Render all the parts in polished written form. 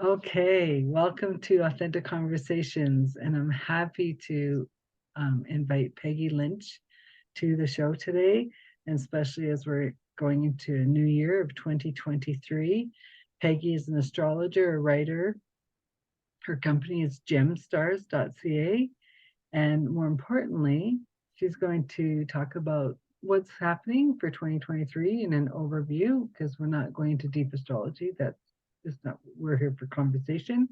Okay, welcome to Authentic Conversations, and I'm happy to invite Peggy Lynch to the show today, and especially as we're going into a new year of 2023. Peggy is an astrologer, a writer. Her company is gemstars.ca, and more importantly, she's going to talk about what's happening for 2023 in an overview, because we're not going to deep astrology. That's just not, we're here for conversation,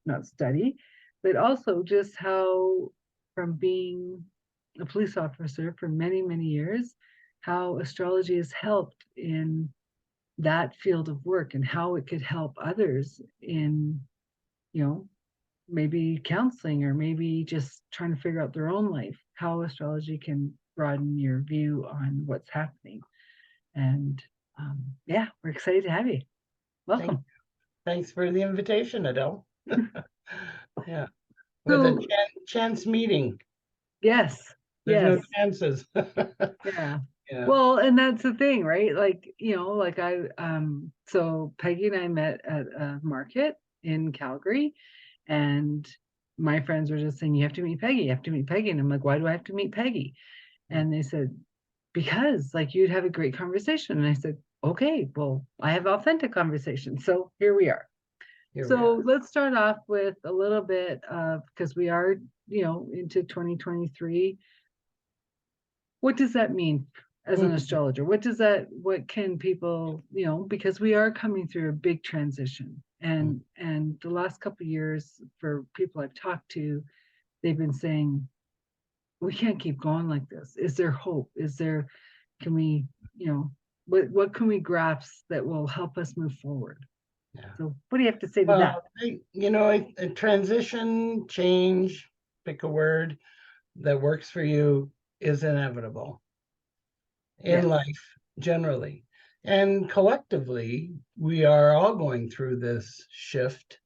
not study, but also just how, from being a police officer for many, many years, how astrology has helped in that field of work and how it could help others in, you know, maybe counseling or maybe just trying to figure out their own life, how astrology can broaden your view on what's happening. And yeah, we're excited to have you. Welcome. Thanks for the invitation, Adele. Yeah, with a So, chance meeting. yes, There's yes, no chances. yeah. Yeah. Well, and that's the thing, right? Like, like so Peggy and I met at a market in Calgary, and my friends were just saying, you have to meet Peggy, you have to meet Peggy. And I'm like, why do I have to meet Peggy? And they said, because like you'd have a great conversation. And I said, okay, well, I have authentic conversations. So here we are. Here we So are. let's start off with a little bit of, because we are, into 2023. What does that mean as an astrologer? What can people, because we are coming through a big transition. And the last couple of years, for people I've talked to, they've been saying, we can't keep going like this. Is there hope? Can we, what can we grasp that will help us move forward? Yeah. So what do you have to say to that? Well, a transition, change, pick a word that works for you is inevitable in Yes. life generally. And collectively, we are all going through this shift.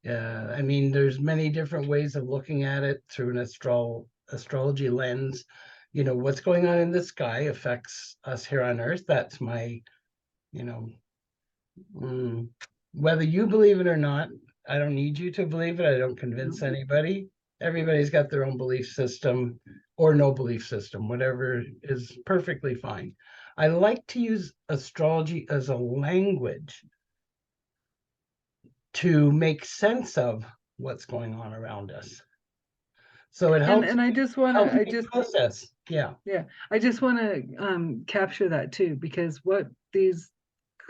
I mean, there's many different ways of looking at it through an astrology lens. What's going on in the sky affects us here on Earth. That's my, you know, whether you believe it or not, I don't need you to believe it. I don't convince anybody. Everybody's got their own belief system or no belief system, whatever is perfectly fine. I like to use astrology as a language to make sense of what's going on around us. So it helps And I just want to, me process. Yeah. I just want to capture that too, because what these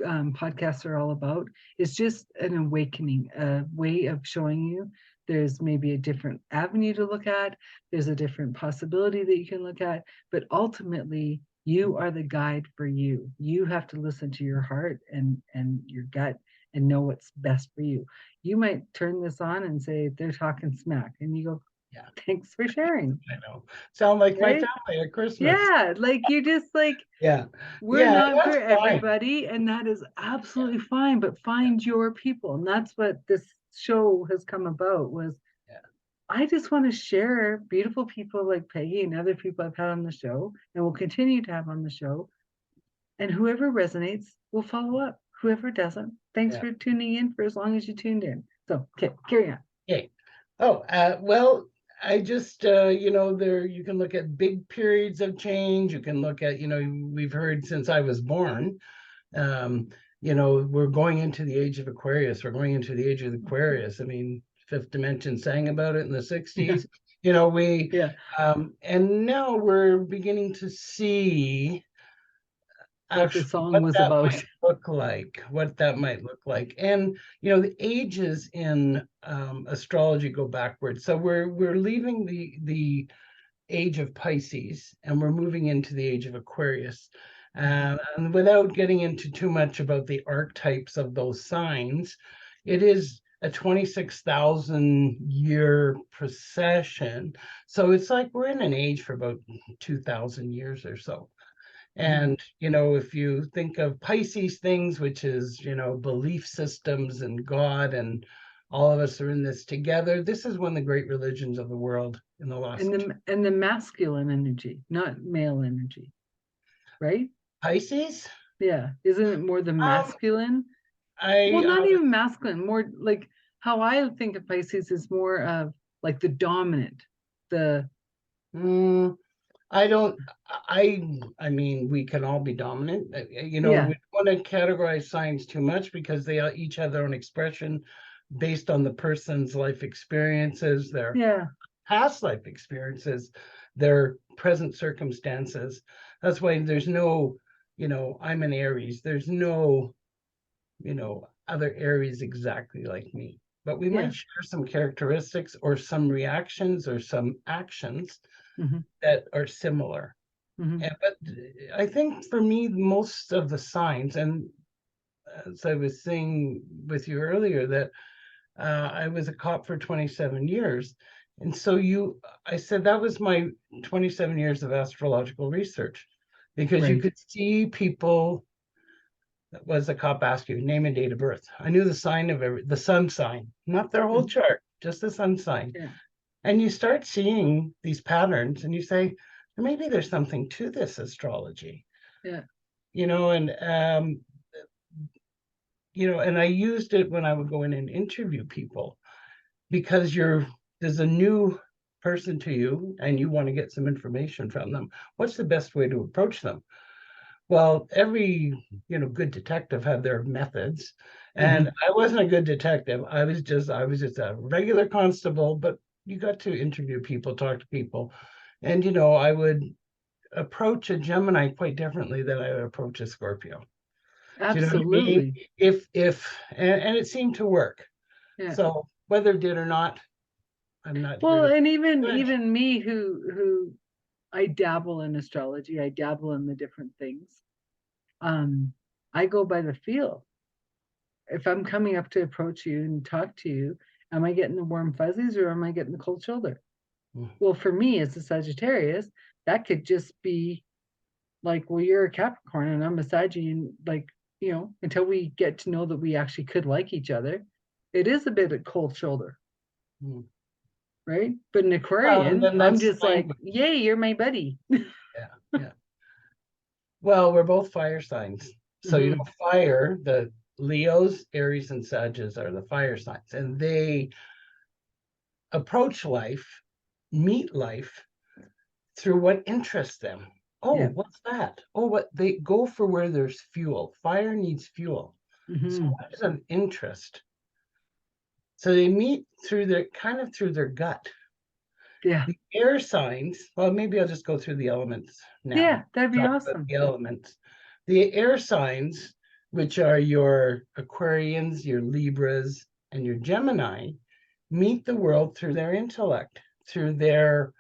podcasts are all about is just an awakening, a way of showing you there's maybe a different avenue to look at, there's a different possibility that you can look at, but ultimately you are the guide for you. You have to listen to your heart and your gut and know what's best for you. You might turn this on and say they're talking smack, and you go, Yeah. thanks for sharing. I know. Sound like my Right? family at Christmas. Yeah, like you just like, Yeah. we're Yeah, not for that's fine. everybody, and that is absolutely fine, but find your people. And that's what this show has come about was, Yeah. I just want to share beautiful people like Peggy and other people I've had on the show and will continue to have on the show. And whoever resonates will follow up. Whoever doesn't, thanks Yeah. for tuning in for as long as you tuned in. So, okay, carry on. Okay. Oh, well, I just, there you can look at big periods of change. You can look at, we've heard since I was born, we're going into the age of Aquarius. We're going into the age of Aquarius. I mean, Fifth Dimension sang about it in the 60s. Yeah. And now we're beginning to see What the actually song what was that about. might look like, and the ages in astrology go backwards. So we're leaving the age of Pisces and we're moving into the age of Aquarius. And without getting into too much about the archetypes of those signs, it is a 26,000 year procession. So it's like we're in an age for about 2,000 years or so. And, if you think of Pisces things, which is, belief systems and God, and all of us are in this together, this is one of the great religions of the world in the last. And the masculine energy, not male energy, right? Pisces? Yeah. Isn't it more the masculine? Well, I not was even masculine, more like how I think of Pisces is more of like the dominant, the mm, I don't I mean we can all be dominant. We yeah, don't want to categorize signs too much because they each have their own expression based on the person's life experiences, their yeah, past life experiences, their present circumstances. That's why there's no, I'm an Aries. There's no, other Aries exactly like me. But we yeah. might share some characteristics or some reactions or some actions Hmm. that are similar. Hmm. But I think for me, most of the signs, and as I was saying with you earlier, that I was a cop for 27 years. And so I said that was my 27 years of astrological research because you Right. could see people that was a cop ask you name and date of birth. I knew the sign of the sun sign, not their whole Mhm. chart, just the sun sign. Yeah, And you start seeing these patterns and you say, maybe there's something to this astrology, yeah, and and I used it when I would go in and interview people because there's a new person to you and you want to get some information from them. What's the best way to approach them? Well, every good detective had their methods, and hmm, I wasn't a good detective. I was just a regular constable, but you got to interview people, talk to people, and I would approach a Gemini quite differently than I would approach a Scorpio. Do you know what I mean? absolutely. If and it seemed to work. Yeah. So whether it did or not, I'm not here Well, to and even judge. even me who I dabble in astrology, I dabble in the different things. Um, I go by the feel. If I'm coming up to approach you and talk to you, am I getting the warm fuzzies or am I getting the cold shoulder? Well, for me as a Sagittarius, that could just be like, well, you're a Capricorn and I'm a Sagittarius, like, until we get to know that we actually could like each other, it is a bit of cold shoulder, Mm. right? But an Well, and Aquarian, then I'm that's just like, language. yay, you're my buddy. Yeah, yeah. Well, we're both fire signs. So, Hmm. fire, the Leos, Aries, and Sagittarius are the fire signs, and they approach life, meet life through what interests them. Oh, Yeah. what's that? Oh, what they go for where there's fuel. Fire needs fuel. So, Hmm. what is of interest? So they meet through their gut. Yeah. The air signs, well, maybe I'll just go through the elements Yeah. now. That'd be Talk about awesome. the elements. The air signs, which are your Aquarians, your Libras, and your Gemini, meet the world through their intellect, through their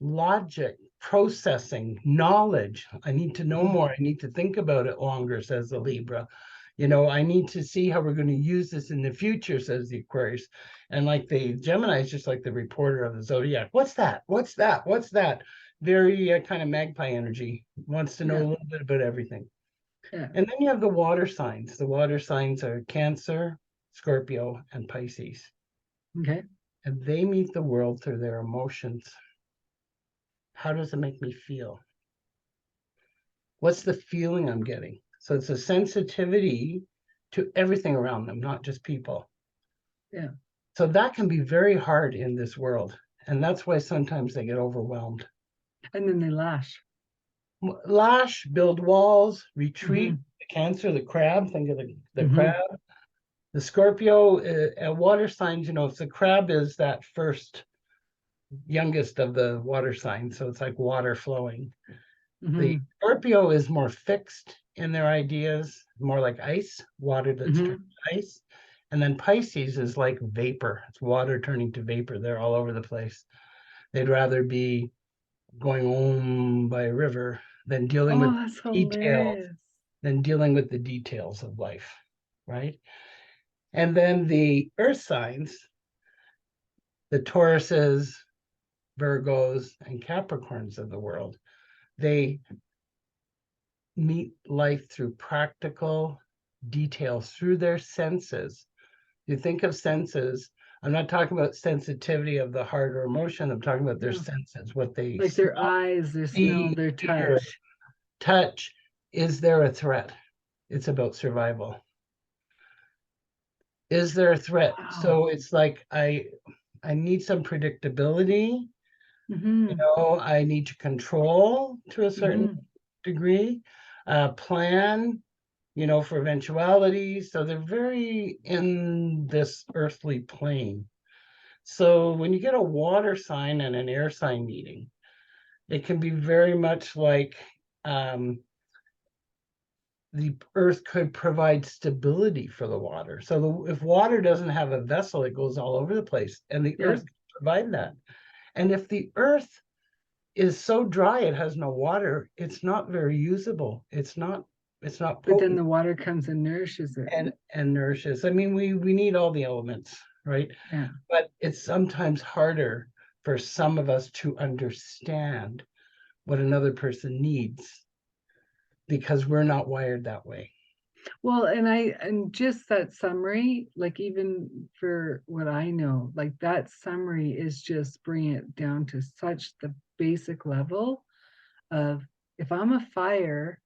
logic, processing, knowledge. I need to know Hmm. more. I need to think about it longer, says the Libra. I need to see how we're going to use this in the future, says the Aquarius. And like the Gemini is just like the reporter of the zodiac. What's that? What's that? What's that? Very kind of magpie energy, wants to know Yeah. a little bit about everything. Yeah. And then you have the water signs. The water signs are Cancer, Scorpio, and Pisces. Okay. And they meet the world through their emotions. How does it make me feel? What's the feeling I'm getting? So it's a sensitivity to everything around them, not just people. Yeah. So that can be very hard in this world. And that's why sometimes they get overwhelmed. And then they lash. Lash, build walls, Hmm. retreat, the Cancer, the crab, think of the Hmm. crab. The Scorpio, water signs, if the crab is that first youngest of the water signs, so it's like water flowing. The Hmm. Scorpio is more fixed in their ideas, more like ice, water that's turned Hmm. to ice. And then Pisces is like vapor. It's water turning to vapor. They're all over the place. They'd rather be going home by a river than dealing with Oh, that's details, hilarious. than dealing with the details of life, right? And then the earth signs, the Tauruses, Virgos, and Capricorns of the world, they meet life through practical details, through their senses. You think of senses, I'm not talking about sensitivity of the heart or emotion, I'm talking about their No. senses, what they Like their smell, eyes, their smell, see, their hear, touch. touch. Is there a threat? It's about survival. Is there a threat? Wow. So it's like I need some predictability, Mm-hmm. I need to control to a certain Mm-hmm. degree, plan, for eventualities. So they're very in this earthly plane. So when you get a water sign and an air sign meeting, it can be very much like um, the earth could provide stability for the water. So if water doesn't have a vessel, it goes all over the place, and the Yeah. earth can provide that. And if the earth is so dry it has no water, it's not very usable. It's not But then potent the water comes and nourishes it. and nourishes. I mean, we need all the elements, right? Yeah. But it's sometimes harder for some of us to understand what another person needs because we're not wired that way. Well, and just that summary, like even for what I know, like that summary is just bringing it down to such the basic level of if I'm a fire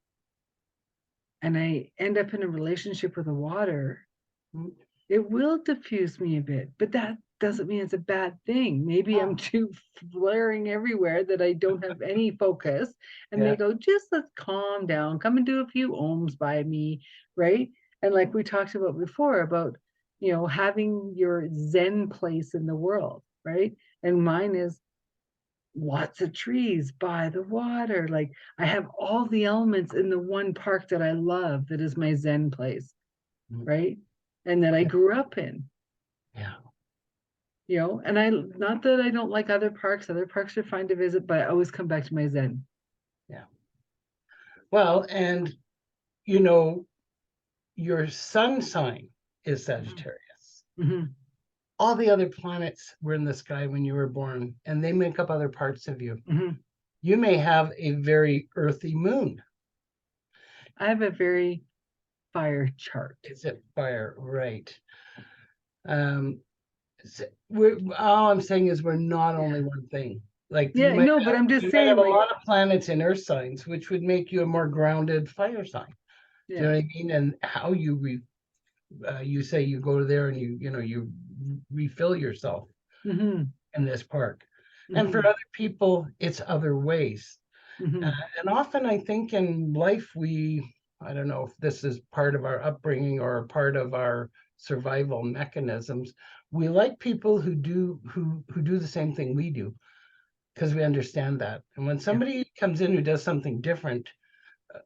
and I end up in a relationship with the water, Mm. it will diffuse me a bit, but that doesn't mean it's a bad thing. Maybe I'm Oh, too flaring everywhere that I don't have any focus. And they yeah. go, just let's calm down, come and do a few ohms by me, right? And like we talked about before, about, having your Zen place in the world, right? And mine is lots of trees by the water. Like I have all the elements in the one park that I love that is my Zen place, Mm. right? And that I Yeah. grew up in, Yeah. and I, not that I don't like other parks are fine to visit, but I always come back to my Zen. Yeah. Well, and you know, your sun sign is Sagittarius. Mm-hmm. All the other planets were in the sky when you were born, and they make up other parts of you. Mm-hmm. You may have a very earthy moon. I have a very fire chart. Is it fire? Right. Um, all I'm saying is we're not only Yeah. one thing. Like Yeah, no, but I'm just you might have saying, a like, lot of planets in earth signs, which would make you a more grounded fire sign. Do you yeah. know what I mean? And how you say you go there and you refill yourself Mm-hmm. in this park. And for Mm-hmm. other people, it's other ways. Uh, Mm-hmm. and often I think in life, I don't know if this is part of our upbringing or part of our survival mechanisms. We like people who do the same thing we do because we understand that. And when Yeah. somebody comes in who does something different,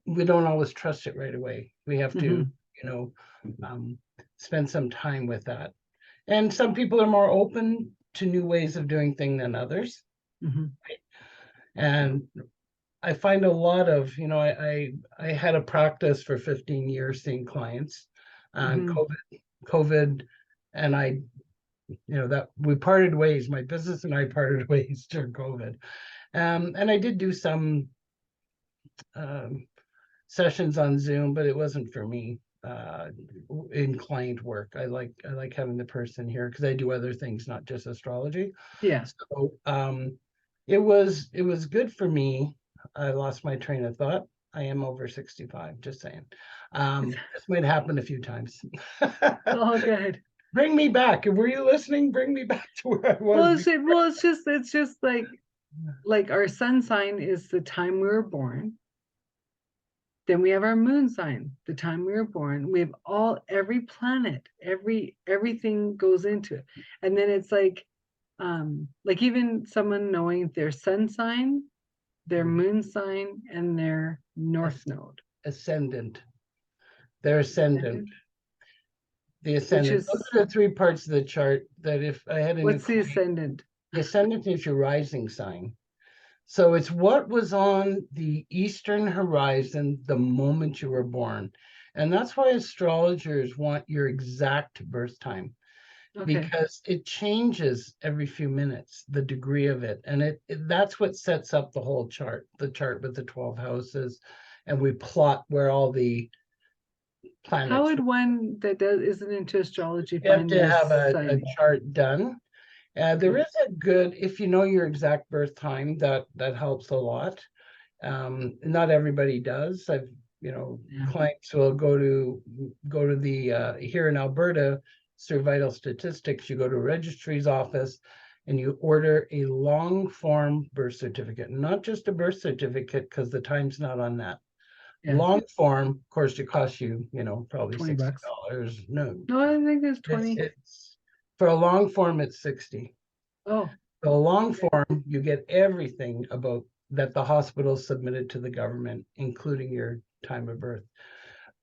we don't always trust it right away. We have to, Mm-hmm. you know, um, spend some time with that. And some people are more open to new ways of doing things than others. Mm-hmm. And I find a lot of, I had a practice for 15 years seeing clients, Mm-hmm. COVID, and that we parted ways. My business and I parted ways during COVID. And I did do some um, sessions on Zoom, but it wasn't for me. In client work, I like having the person here because I do other things, not just astrology. Yeah. So it was good for me. I lost my train of thought. I am over 65, just saying. It's This might happen a few times. all good. Bring me back. Were you listening? Bring me back to where I was Well, it's just like our sun sign is the time we were born. Then we have our moon sign, the time we were born. We have every planet, everything goes into it. And then it's like even someone knowing their sun sign, their moon sign, and their north node. ascendant. They're ascendant. Ascendant, The which ascendant. Those is are the three parts of the chart that if I had a new what's the client, ascendant? the ascendant is your rising sign. So it's what was on the eastern horizon the moment you were born. And that's why astrologers want your exact birth time Okay. because it changes every few minutes, the degree of it. And that's what sets up the whole chart, the chart with the 12 houses. And we plot where all the How planets. would one that isn't into astrology You have find to their have a sign? chart done. There Okay. is a good, if you know your exact birth time, that helps a lot. Not everybody does. Yeah. Clients will go to the here in Alberta. through Vital Statistics, you go to a registry's office and you order a long form birth certificate, not just a birth certificate, because the time's not on that. Yeah, Long form, of course, it costs you, probably $20. $60. No, No, I think it's it's 20. it's for a long form, it's 60. Oh, The long okay. form, you get everything about that the hospital submitted to the government, including your time of birth.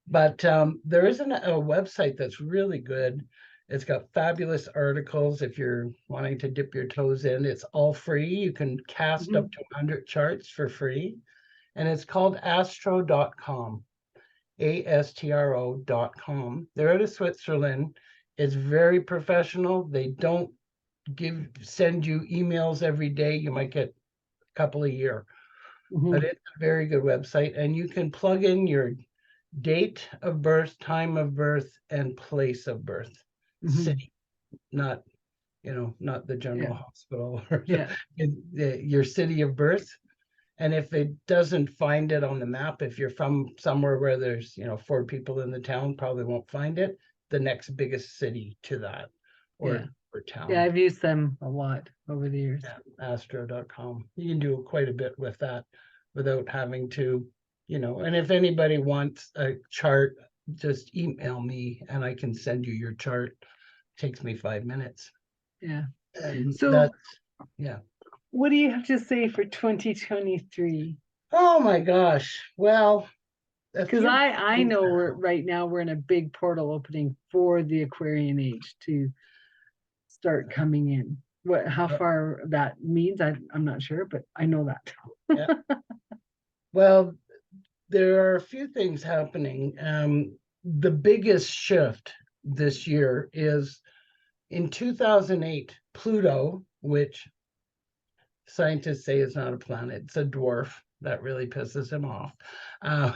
But there isn't a website that's really good. It's got fabulous articles if you're wanting to dip your toes in. It's all free. You can cast up Mhm, to 100 charts for free. And it's called astro.com, astro.com. They're out of Switzerland. It's very professional. They don't send you emails every day. You might get a couple a year, but mhm, it's a very good website. And you can plug in your date of birth, time of birth, and place of birth. mhm. City, not not the general Yeah, hospital or yeah, your city of birth. And if it doesn't find it on the map, if you're from somewhere where there's 4 people in the town, probably won't find it. The next biggest city to that, yeah. or Yeah, town. I've used them a lot over the years. Yeah, astro.com. You can do quite a bit with that without having to, and if anybody wants a chart, just email me and I can send you your chart. Takes me 5 minutes. Yeah. And So that's, yeah. what do you have to say for 2023? Oh my gosh. Well, a Because few I things know that we're right now we're in a big portal opening for the Aquarian age to start coming in. How happen. far that means, I'm not sure, but I know Yeah. that. Well, there are a few things happening. The biggest shift this year is in 2008, Pluto, which scientists say is not a planet, it's a dwarf. That really pisses him off. Uh,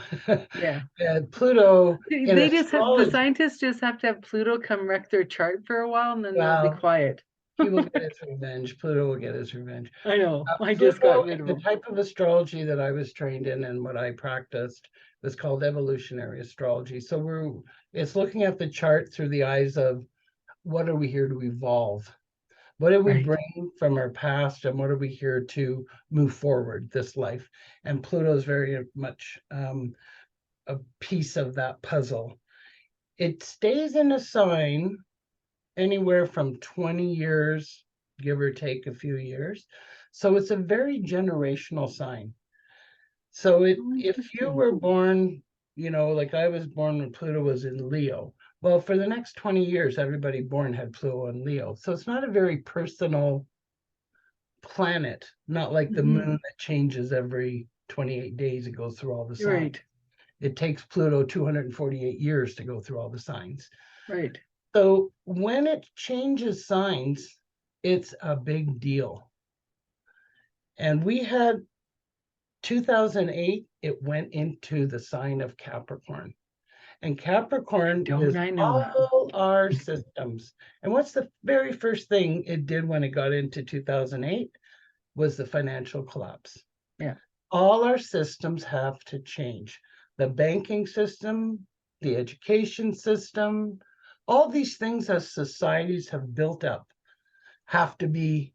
Yeah. and Pluto in They just have the astrology, scientists just have to have Pluto come wreck their chart for a while and then they'll be well, quiet. he will get his revenge. Pluto will get his revenge. I know. I just got Pluto, rid of the them. type of astrology that I was trained in and what I practiced was called evolutionary astrology. So it's looking at the chart through the eyes of what are we here to evolve? What did we Right. bring from our past and what are we here to move forward this life? And Pluto is very much a piece of that puzzle. It stays in a sign anywhere from 20 years, give or take a few years. So it's a very generational sign. So Oh, if you interesting. were born, like I was born when Pluto was in Leo, well, for the next 20 years, everybody born had Pluto in Leo. So it's not a very personal planet, not like the Hmm. moon that changes every 28 days. It goes through all the You're signs. right. It takes Pluto 248 years to go through all the signs. Right. So when it changes signs, it's a big deal. And we had 2008, it went into the sign of Capricorn. And Capricorn Don't is I know that? all our systems. And what's the very first thing it did when it got into 2008 was the financial collapse. Yeah. All our systems have to change. The banking system, the education system, all these things as societies have built up have to be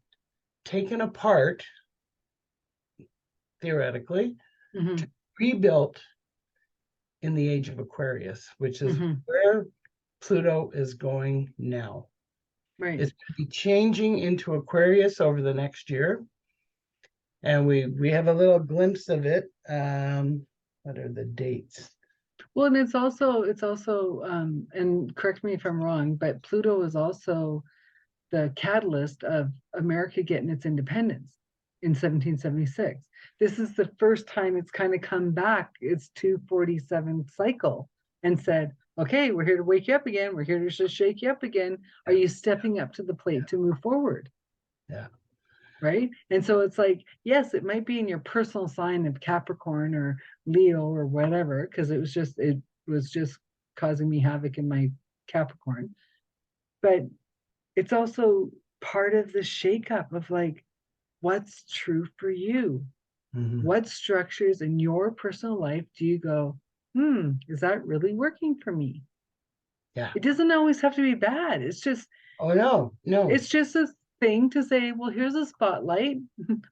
taken apart, theoretically, Hmm. to be rebuilt in the age of Aquarius, which is Hmm. where Pluto is going now. Right. It's going to be changing into Aquarius over the next year. And we have a little glimpse of it. What are the dates? Well, and it's also, and correct me if I'm wrong, but Pluto is also the catalyst of America getting its independence in 1776. This is the first time it's kind of come back its 247 cycle and said, okay, we're here to wake you up again. We're here to just shake you up again. Are Yeah, you stepping up to the plate to move forward? yeah. Right. And so it's like, yes, it might be in your personal sign of Capricorn or Leo or whatever, because it was just causing me havoc in my Capricorn. But it's also part of the shakeup of like, what's true for you? Mhm. What structures in your personal life do you go, is that really working for me? Yeah. It doesn't always have to be bad. Oh, no, no. It's just a thing to say, well, here's a spotlight.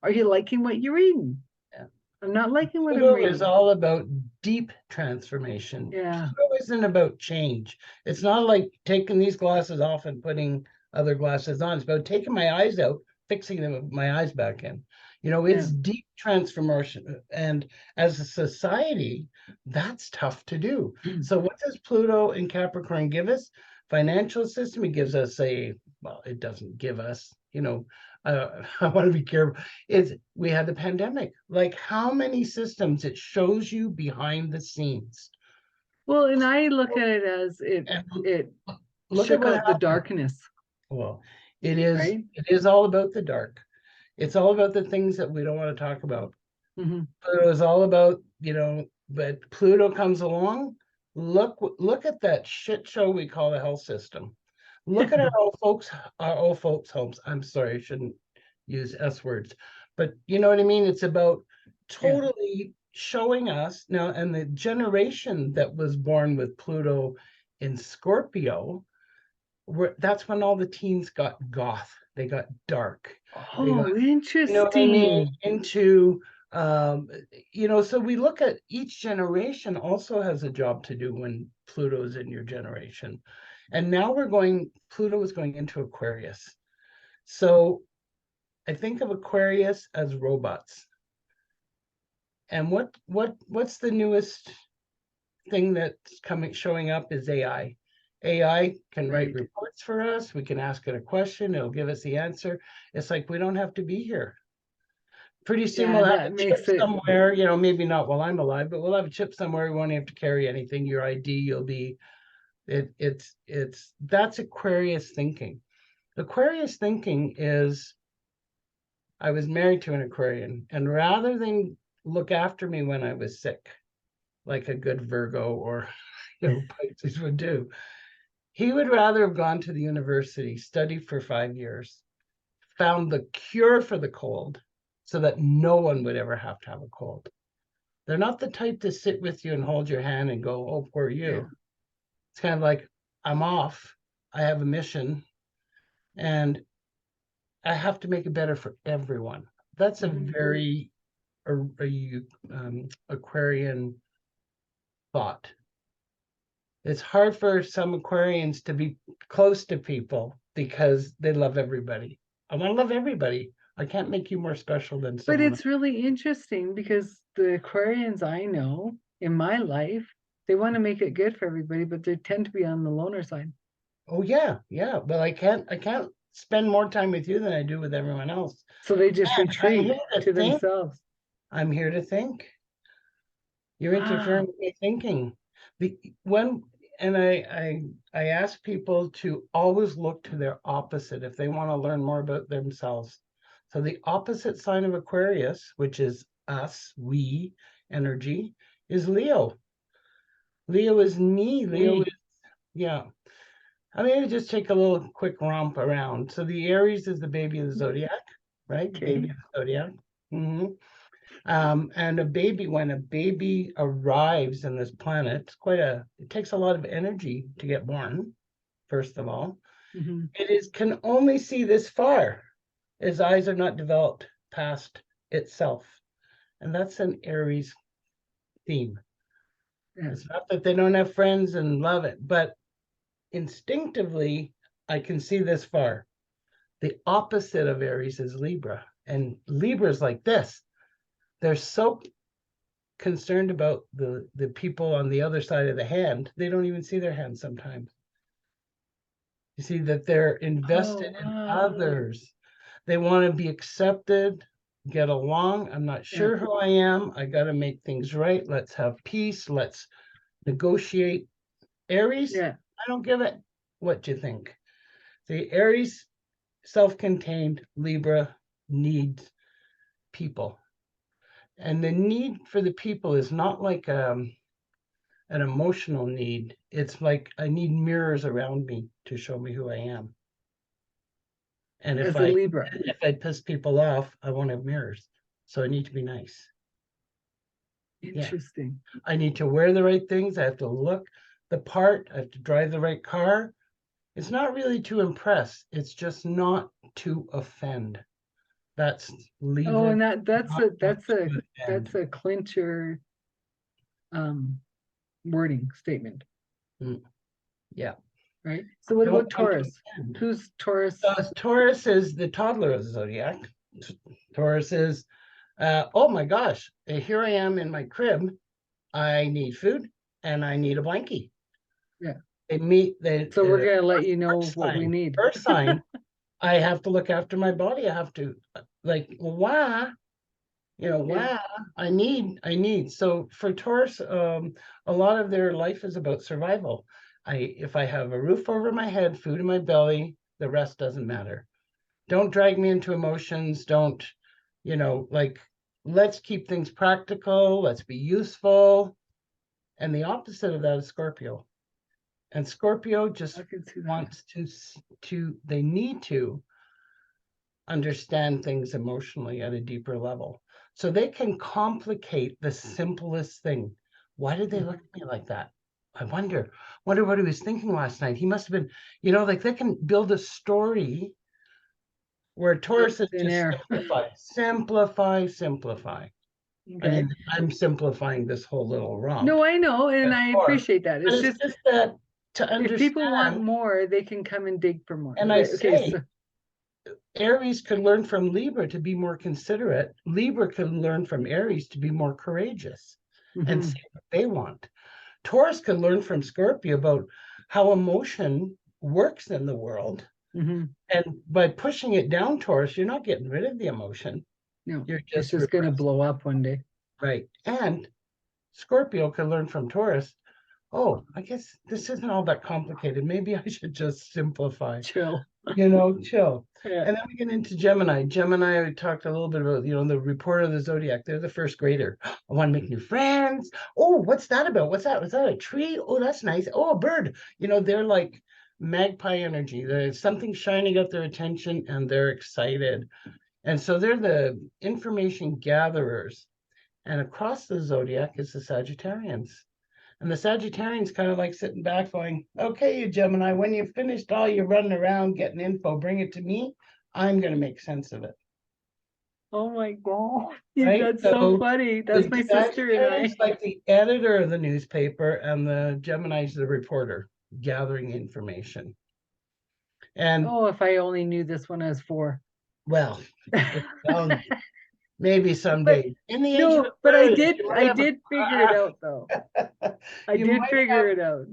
Are you liking what you're reading? Yeah. I'm not liking what I'm Pluto is reading. all about deep transformation. Yeah. Pluto isn't about change. It's not like taking these glasses off and putting other glasses on. It's about taking my eyes out, fixing them with my eyes back in. Yeah. It's deep transformation. And as a society, that's tough to do. So what does Pluto in Capricorn give us? Financial system, it gives us well, it doesn't give us, I want to be careful. We had the pandemic. Like how many systems it shows you behind the scenes. Well, and I look at it as And it look at shook what out the happened. darkness, Well, it right? is all about the dark. It's all about the things that we don't want to talk about. Hmm. Pluto is all about, but Pluto comes along. Look at that shit show we call the health system. Look at our old folks' homes. I'm sorry, I shouldn't use S words, but you know what I mean? It's about Yeah. totally showing us now, and the generation that was born with Pluto in Scorpio, that's when all the teens got goth. They got dark. They got, Oh, you know what I mean, interesting. into so we look at each generation also has a job to do when Pluto's in your generation. And now Pluto is going into Aquarius. So I think of Aquarius as robots. And what's the newest thing that's showing up is AI. AI can write Right. reports for us. We can ask it a question, it'll give us the answer. It's like we don't have to be here. Pretty soon Yeah, we'll have that a chip makes it. somewhere, maybe not while I'm alive, but we'll have a chip somewhere. We won't have to carry anything. Your ID, you'll be that's Aquarius thinking. Aquarius thinking is I was married to an Aquarian, and rather than look after me when I was sick, like a good Virgo or Pisces would do, he would rather have gone to the university, studied for 5 years, found the cure for the cold so that no one would ever have to have a cold. They're not the type to sit with you and hold your hand and go, oh, poor Yeah. you. It's kind of like, I'm off. I have a mission and I have to make it better for everyone. That's a Mhm. very Aquarian thought. It's hard for some Aquarians to be close to people because they love everybody. I want to love everybody. I can't make you more special than But someone else. it's really interesting because the Aquarians I know in my life, they want to make it good for everybody, but they tend to be on the loner side. Oh yeah, yeah. But I can't spend more time with you than I do with everyone else. So they just And I'm retreat here to to think. themselves. I'm here to think. You're interfering Wow. with my thinking. The when and I ask people to always look to their opposite if they want to learn more about themselves. So the opposite sign of Aquarius, which is us, we energy, is Leo. Leo is me. Leo Me. is, yeah. I'm going to just take a little quick romp around. So the Aries is the baby of the zodiac, right? The Okay. baby of the zodiac. Hmm. And when a baby arrives in this planet, it takes a lot of energy to get born, first of all. Hmm. Can only see this far. Its eyes are not developed past itself. And that's an Aries theme. Yeah. It's not that they don't have friends and love it, but instinctively, I can see this far. The opposite of Aries is Libra. And Libra is like this. They're so concerned about the people on the other side of the hand, they don't even see their hand sometimes. You see that they're Oh, invested in wow. others. They want to be accepted, get along. I'm not Yeah. sure who I am. I got to make things right. Let's have peace. Let's negotiate. Aries, Yeah. I don't give it what you think. The Aries, self-contained. Libra needs people. And the need for the people is not like an emotional need. It's like I need mirrors around me to show me who I am. And if As a I Libra. if I piss people off, I won't have mirrors. So I need to be nice. Yeah. Interesting. I need to wear the right things. I have to look. the part. I have to drive the right car. It's not really to impress. It's just not to offend. That's Oh, Libra, and not to offend. that's a clincher wording statement, Mm, yeah. right? So what Don't about want to Taurus? offend. Who's Taurus? Taurus is the toddler of the zodiac. Taurus is, oh my gosh, here I am in my crib. I need food and I need a blankie. Yeah. They meet the So we're gonna let you know earth what we sign. need. Earth sign. I have to look after my body. I have to like, why? Yeah. Wow, I need. So for Taurus, a lot of their life is about survival. If I have a roof over my head, food in my belly, the rest doesn't matter. Don't drag me into emotions. Don't, like, let's keep things practical. Let's be useful. And the opposite of that is Scorpio. And Scorpio just I can see that. wants they need to understand things emotionally at a deeper level. So they can complicate the simplest thing. Why did they look at me like that? I wonder what he was thinking last night. He must have been, like they can build a story where Taurus is Thin just air. simplify. I Okay. mean, I'm simplifying this whole little romp. No, I know, and I Or, appreciate that. but It's it's just just that to if people want understand, more, they can come and dig for more. and I Okay, say so Aries could learn from Libra to be more considerate. Libra can learn from Aries to be more courageous and mhm, say what they want. Taurus can learn from Scorpio about how emotion works in the world. mhm. And by pushing it down, Taurus, you're not getting rid of the emotion. No, You're it's just just gonna repressing. blow up one day. Right. And Scorpio can learn from Taurus. Oh, I guess this isn't all that complicated. Maybe I should just simplify. Chill. Chill. Yeah. And then we get into Gemini. Gemini, we talked a little bit about, the report of the zodiac. They're the first grader. I want to make new friends. Oh, what's that about? What's that? Was that a tree? Oh, that's nice. Oh, a bird. They're like magpie energy. There's something shining at their attention and they're excited. And so they're the information gatherers. And across the zodiac is the Sagittarians. And the Sagittarians kind of like sitting back going, okay, you Gemini, when you've finished all your running around getting info, bring it to me. I'm going to make sense of it. Oh my God. Yeah, Right. that's so So funny. That's the my sister and Sagittarius I. like the editor of the newspaper and the Gemini's the reporter gathering information. And Oh, if I only knew this one as four. well, maybe But someday in the age of no, but Aquarius, you I might have did figure it out though. I you did might figure have it out.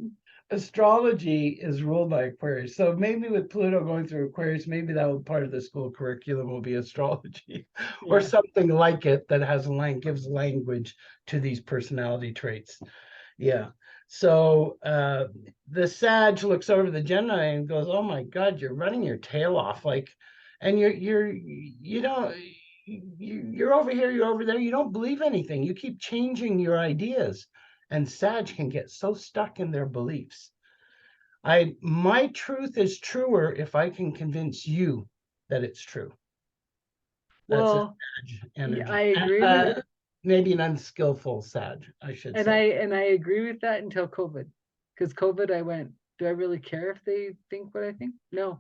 astrology is ruled by Aquarius. So maybe with Pluto going through Aquarius, maybe that will part of the school curriculum will be astrology or Yeah. something like it that gives language to these personality traits. Yeah. So the Sag looks over the Gemini and goes, "Oh my God, you're running your tail off, like, and you're over here, you're over there. You don't believe anything. You keep changing your ideas." And Sag can get so stuck in their beliefs. My truth is truer if I can convince you that it's true. That's a Well, Sag yeah, energy. I agree with Maybe an unskillful Sag, I should and say. I agree with that until COVID. Because COVID I went, do I really care if they think what I think? No.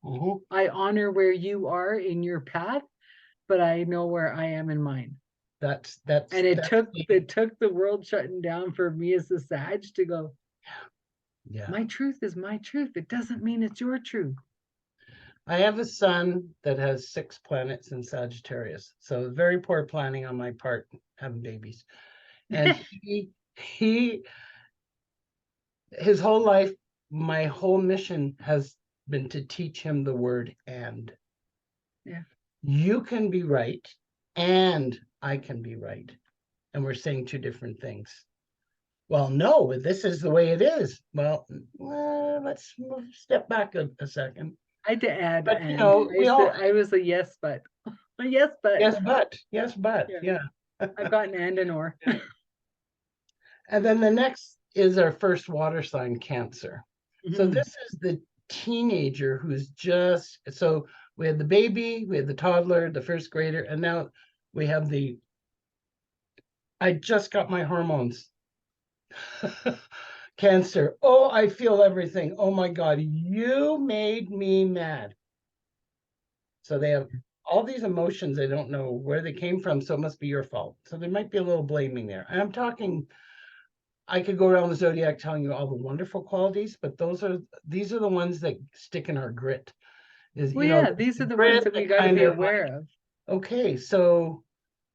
Mhm. I honor where you are in your path, but I know where I am in mine. That's And it took the world shutting down for me as a Sag to go, yeah. my truth is my truth. It doesn't mean it's your truth. I have a son that has 6 planets in Sagittarius, so very poor planning on my part having babies. And he his whole life, my whole mission has been to teach him the word and. Yeah. You can be right and I can be right. And we're saying two different things. Well, no, this is the way it is. Well, let's step back a second. I had to add But and we I was a yes, but a yes, but yes, but yeah. yeah. I've got an and an or. And then the next is our first water sign, Cancer. So Mhm. this is the teenager who's so we had the baby, we had the toddler, the first grader, and now we have I just got my hormones. Cancer, oh, I feel everything. Oh my God, you made me mad. So they have all these emotions. They don't know where they came from. So it must be your fault. So there might be a little blaming there. And I'm talking, I could go around the zodiac telling you all the wonderful qualities, but these are the ones that stick in our grit. Is, Well, you know, yeah, these the are the ones grit that we that got to kind be of aware like, of. okay, so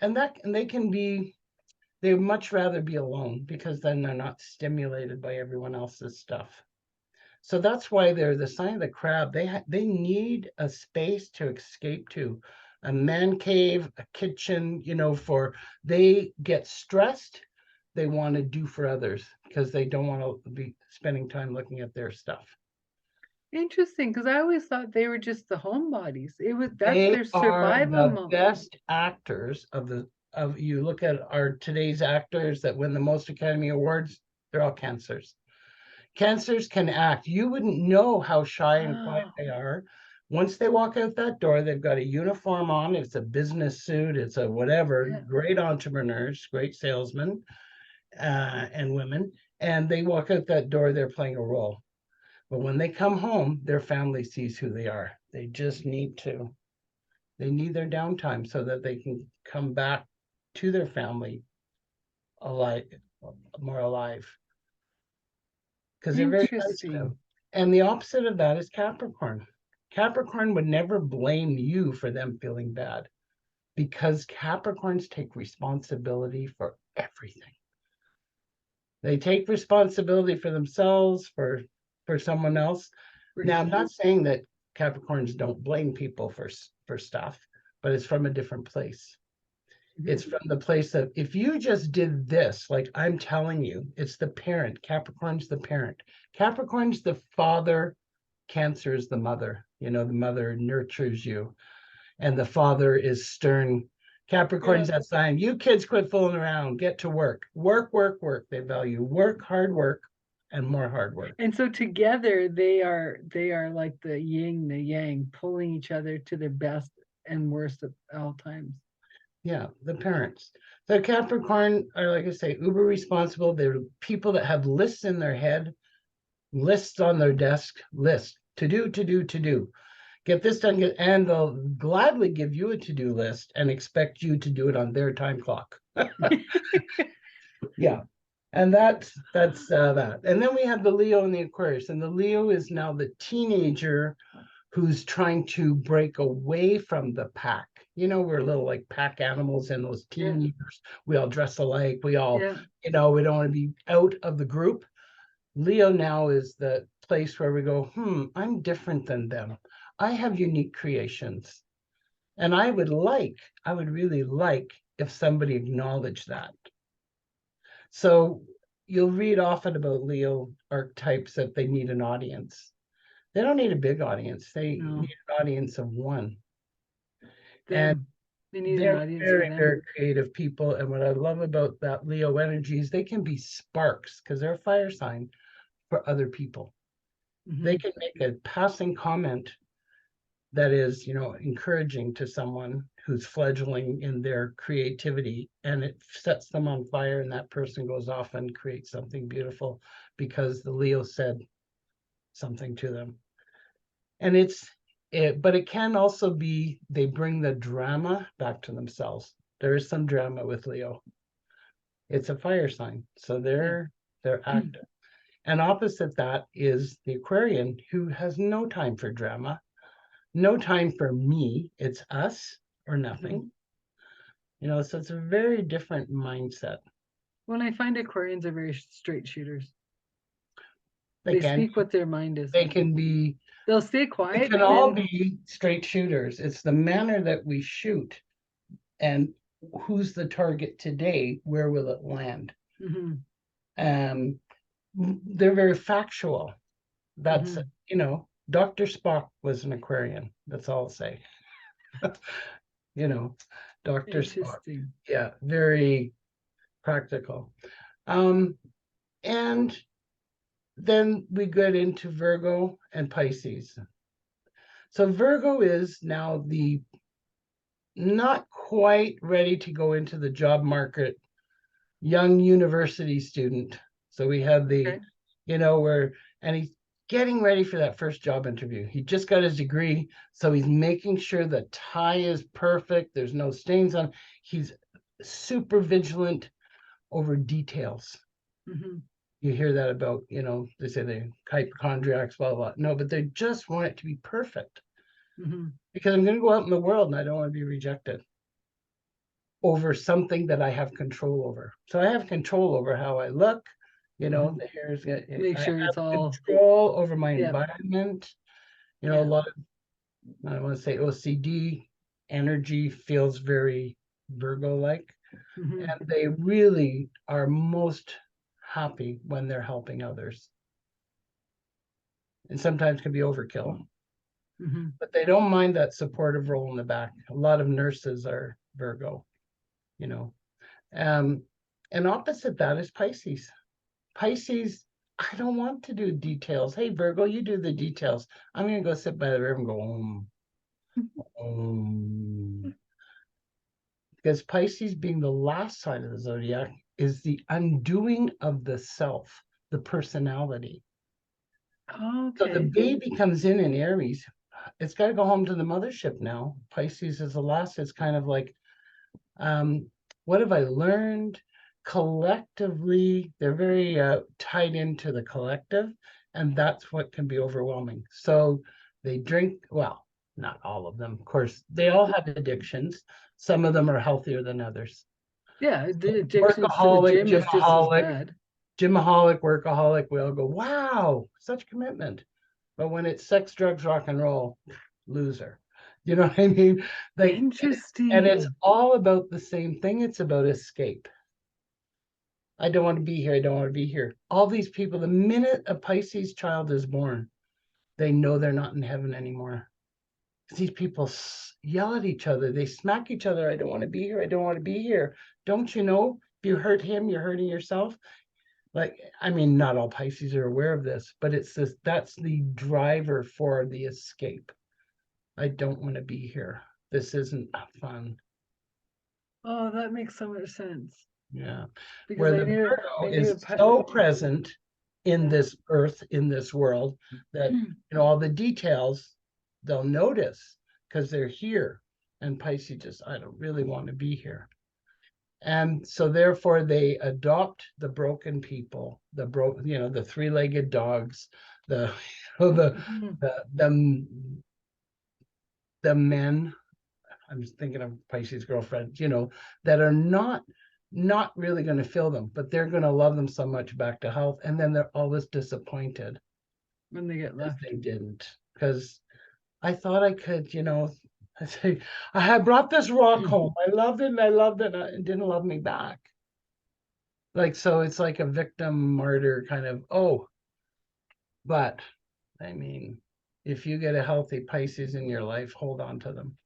and they can be, they much rather be alone because then they're not stimulated by everyone else's stuff. So that's why they're the sign of the crab. They need a space to escape to, a man cave, a kitchen, you know, for they get stressed, they want to do for others because they don't want to be spending time looking at their stuff. Interesting, because I always thought they were just the homebodies. That's They their are survival the mode. best actors of you look at our today's actors that win the most Academy Awards, they're all cancers. Cancers can act. You wouldn't know how shy and quiet Oh, they are. Once they walk out that door, they've got a uniform on. It's a business suit. It's a whatever. yeah. Great entrepreneurs, great salesmen and women. And they walk out that door, they're playing a role. But when they come home, their family sees who they are. They just need to. They need their downtime so that they can come back to their family alive, more alive, because they're very sensitive. Interesting. And the opposite of that is Capricorn. Capricorn would never blame you for them feeling bad because Capricorns take responsibility for everything. They take responsibility for themselves, for someone else. Now, I'm not saying that Capricorns don't blame people for stuff, but it's from a different place. Mhm. It's from the place of if you just did this, like I'm telling you, it's the parent. Capricorn's the parent. Capricorn's the father. Cancer is the mother. You know, the mother nurtures you, and the father is stern. Yeah. Capricorn's that sign. You kids quit fooling around. Get to work. Work, work, work. They value work, hard work, and more hard work. And so together they are like the yin, the yang, pulling each other to their best and worst at all times. Yeah, the parents. So Capricorn are, like I say, uber responsible. They're people that have lists in their head, lists on their desk, list to do, to do, to do. Get this done, and they'll gladly give you a to-do list and expect you to do it on their time clock. Yeah. And that's that. And then we have the Leo and the Aquarius. And the Leo is now the teenager who's trying to break away from the pack. You know, we're little like pack animals in those Yeah. teen years. We all dress alike. We all, Yeah. you know, we don't want to be out of the group. Leo now is the place where we go, I'm different than them. I have unique creations. And I would really like if somebody acknowledged that. So you'll read often about Leo archetypes that they need an audience. They don't need a big audience. They No. need an audience of one. And Them. They need an they're audience for very, them. very creative people. And what I love about that Leo energy is they can be sparks because they're a fire sign for other people. They Hmm. can make a passing comment that is, you know, encouraging to someone who's fledgling in their creativity, and it sets them on fire, and that person goes off and creates something beautiful because the Leo said something to them. And but it can also be they bring the drama back to themselves. There is some drama with Leo. It's a fire sign, so Yeah. they're active. And opposite that is the Aquarian, who has no time for drama, no time for me. It's us or Mhm. nothing. You know, so it's a very different mindset. When I find Aquarians are very straight shooters. They They can speak what their mind is. they can be They'll stay we quiet can and all then be straight shooters. It's the manner that we shoot and who's the target today, where will it land? mhm, Um, they're very factual. That's, mhm. you know, Dr. Spock was an Aquarian. That's all I'll say. You know, Dr. Spock. Interesting. Yeah, very practical. Um, and then we get into Virgo and Pisces. So Virgo is now the not quite ready to go into the job market young university student. So we have the Okay. and he's getting ready for that first job interview. He just got his degree, so he's making sure the tie is perfect. There's no stains on. He's super vigilant over details. Mm-hmm. You hear that about, they say they hypochondriacs, blah, blah. No, but they just want it to be perfect Mm-hmm. because I'm going to go out in the world and I don't want to be rejected over something that I have control over. So I have control over how I look, Mhm. the hair is, Make I sure it's have all, control over my yeah, environment. A yeah. lot of, I don't want to say OCD energy feels very Virgo-like, Mm-hmm. and they really are most happy when they're helping others. And sometimes can be overkill, Mm-hmm. but they don't mind that supportive role in the back. A lot of nurses are Virgo, you know. Um, and opposite that is Pisces. Pisces, I don't want to do details. Hey, Virgo, you do the details. I'm going to go sit by the river and go, because Pisces, being the last sign of the zodiac, is the undoing of the self, the personality. So the Okay. baby comes in Aries. It's got to go home to the mothership now. Pisces is the last. It's kind of like, um, what have I learned? Collectively, they're very tied into the collective, and that's what can be overwhelming. So they drink, well, not all of them, of course. They all have addictions. Some of them are healthier than others. Yeah, the addictions to the Workaholic, gym is just as bad. workaholic, we all go, wow, such commitment. But when it's sex, drugs, rock and roll, loser. You know what I mean? Like, and it's Interesting. all about the same thing. It's about escape. I don't want to be here. I don't want to be here. All these people, the minute a Pisces child is born, they know they're not in heaven anymore. These people yell at each other. They smack each other. I don't want to be here. I don't want to be here. Don't you know? If you hurt him, you're hurting yourself. Like, I mean, not all Pisces are aware of this, but it's this, that's the driver for the escape. I don't want to be here. This isn't fun. Oh, that makes so much sense. Yeah. Because Where I the knew Virgo I knew is a so present in yeah. this earth, in this world, that all the details they'll notice because they're here. And Pisces just, I don't really want to be here. And so therefore they adopt the broken people, the three-legged dogs, the Mhm. the the men. I'm just thinking of Pisces girlfriends, that are not really going to fill them, but they're going to love them so much back to health, and then they're always disappointed When they get because left. they didn't. Because I thought I could, I say, I had brought this rock home. I loved it, and I loved it, and it didn't love me back. Like, so it's like a victim martyr kind of, but I mean, if you get a healthy Pisces in your life, hold on to them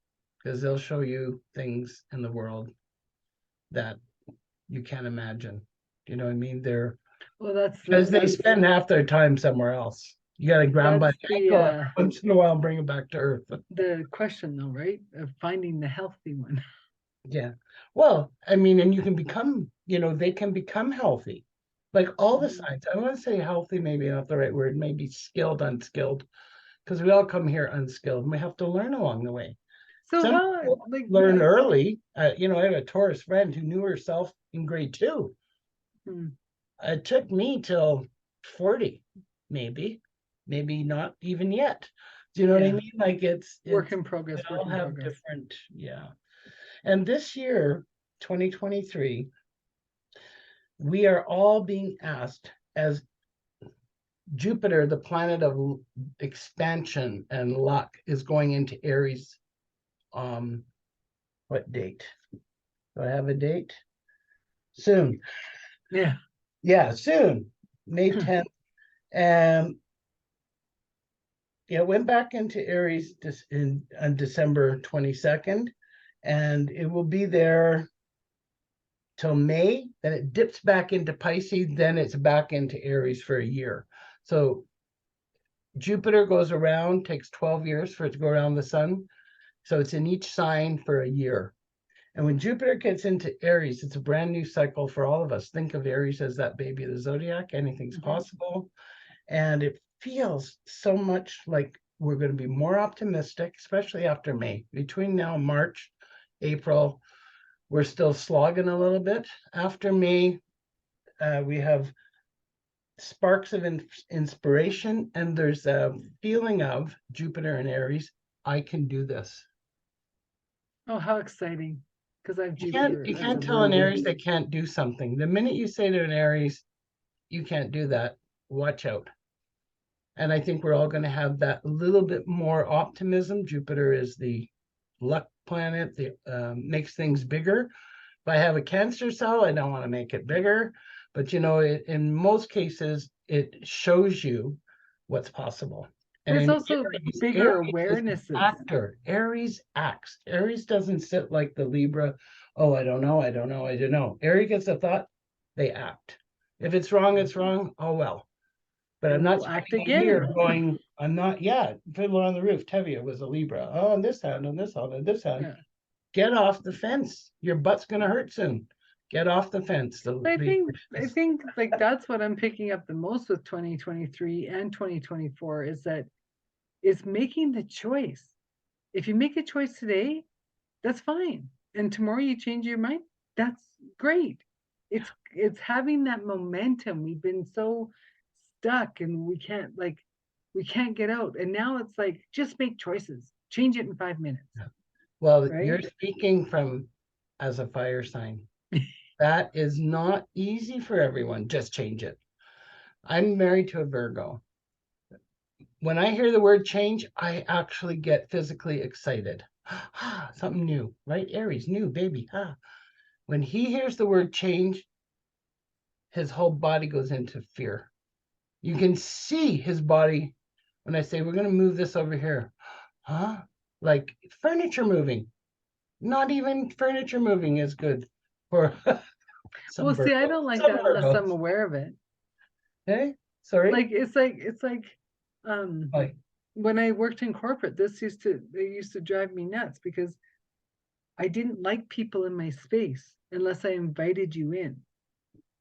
because they'll show you things in the world that you can't imagine. You know what I mean? They're Well, because they spend half their time somewhere else. You got to grab them by that's the ankle every the once in a while and bring them back to earth. the question though, right? Of finding the healthy one. Yeah. Well, I mean, and you can become, they can become healthy. Like all the signs. I want to say healthy, maybe not the right word, maybe skilled, unskilled, because we all come here unskilled and we have to learn along the way. So Some how people like learn early. I have a Taurus friend who knew herself in grade 2. hmm, It took me till 40, maybe not even yet. Do you know what I yeah, mean? Like work in we progress, work all in have progress. different, yeah. And this year, 2023, we are all being asked as Jupiter, the planet of expansion and luck, is going into Aries. What date? Do I have a date? Soon. Yeah. Yeah, soon. May 10th. And it went back into Aries on December 22nd, and it will be there till May. Then it dips back into Pisces. Then it's back into Aries for a year. So Jupiter goes takes 12 years for it to go around the sun. So it's in each sign for a year. And when Jupiter gets into Aries, it's a brand new cycle for all of us. Think of Aries as that baby of the zodiac. Anything's possible. And it feels so much like we're going to be more optimistic, especially after May. Between now and March, April, we're still slogging a little bit. After May, we have sparks of inspiration, and there's a feeling of Jupiter and Aries. I can do this. Oh, how exciting. Because I have You can't, Jupiter you as a can't tell an Virgo. Aries they can't do something. The minute you say to an Aries, you can't do that, watch out. And I think we're all going to have that little bit more optimism. Jupiter is the luck planet, the makes things bigger. If I have a Cancer cell, I don't want to make it bigger. But you know, in most cases, it shows you what's possible. And There's in also Aries, bigger Aries is an awarenesses. actor. Aries acts. Aries doesn't sit like the Libra. Oh, I don't know. I don't know. I don't know. Aries gets a thought, they act. If it's wrong, it's wrong. Oh well. But I'm And not we'll act sitting here again. going, I'm not, yeah, Fiddler on the Roof, Tevye was a Libra. Oh, on this hand, on this hand, on this hand. Yeah. Get off the fence. Your butt's gonna hurt soon. Get off the fence. I think like that's what I'm picking up the most with 2023 and 2024 is that it's making the choice. If you make a choice today, that's fine. And tomorrow you change your mind, that's great. It's having that momentum. We've been so stuck and we can't get out. And now it's like just make choices. Change it in 5 minutes. Well, Right? you're speaking from as a fire sign. That is not easy for everyone. Just change it. I'm married to a Virgo. When I hear the word change, I actually get physically excited. Something new, right? Aries, new baby. When he hears the word change, his whole body goes into fear. You can see his body when I say, we're going to move this over here. Huh? Like furniture moving. Not even furniture moving is good for some Well, see, I Virgos. don't like Some that unless I'm Virgos. aware of it. Hey, sorry. Like um Like, when I worked in corporate, they used to drive me nuts because I didn't like people in my space unless I invited you in.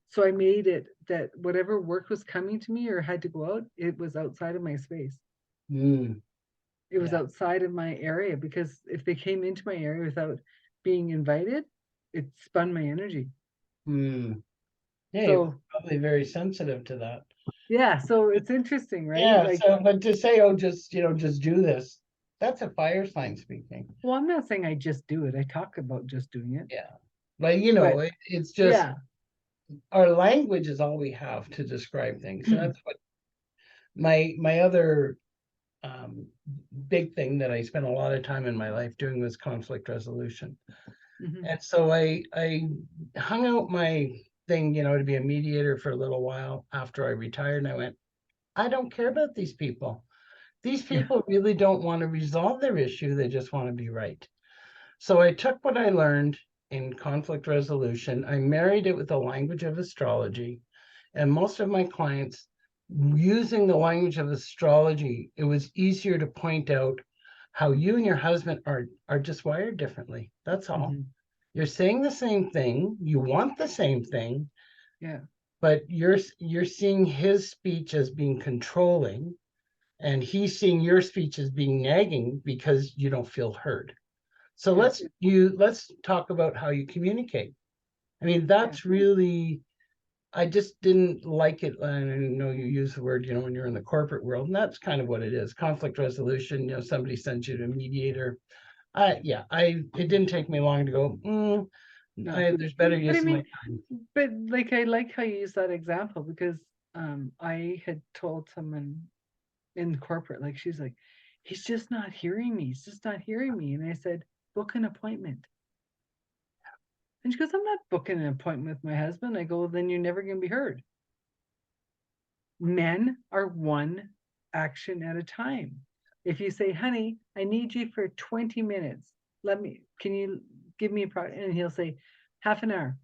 So I made it that whatever work was coming to me or had to go out, it was outside of my space. It was yeah. outside of my area because if they came into my area without being invited, it spun my energy. Hey, we're So probably very sensitive to that. yeah, so it's interesting, right? Yeah. Like, So, but to say, oh, just just do this. That's a fire sign speaking. well, I'm not saying I just do it. I talk about just doing it. Yeah. But But it's just yeah. our language is all we have to describe things. And that's what my other um, big thing that I spent a lot of time in my life doing was conflict resolution. Mhm. And so I hung out my thing, to be a mediator for a little while after I retired. And I went, I don't care about these people. These Yeah. people really don't want to resolve their issue. They just want to be right. So I took what I learned in conflict resolution, I married it with the language of astrology, and most of my clients using the language of astrology, it was easier to point out how you and your husband are just wired differently. That's all. Mhm. You're saying the same thing, you want the same thing, Yeah. but you're seeing his speech as being controlling, and he's seeing your speech as being nagging because you don't feel heard. So Yeah. let's talk about how you communicate. I mean, Yeah. that's really, I just didn't like it. I know you use the word, when you're in the corporate world, and that's kind of what it is. Conflict resolution, somebody sends you to a mediator. It didn't take me long to go, No. there's better But I use of my mean, time. but like I like how you use that example because I had told someone in corporate, like she's like, he's just not hearing me. He's just not hearing me. And I said, book an appointment. And she goes, I'm not booking an appointment with my husband. I go, well, then you're never gonna be heard. Men are one action at a time. If you say, honey, I need you for 20 minutes, can you give me a product? And he'll say, half an hour.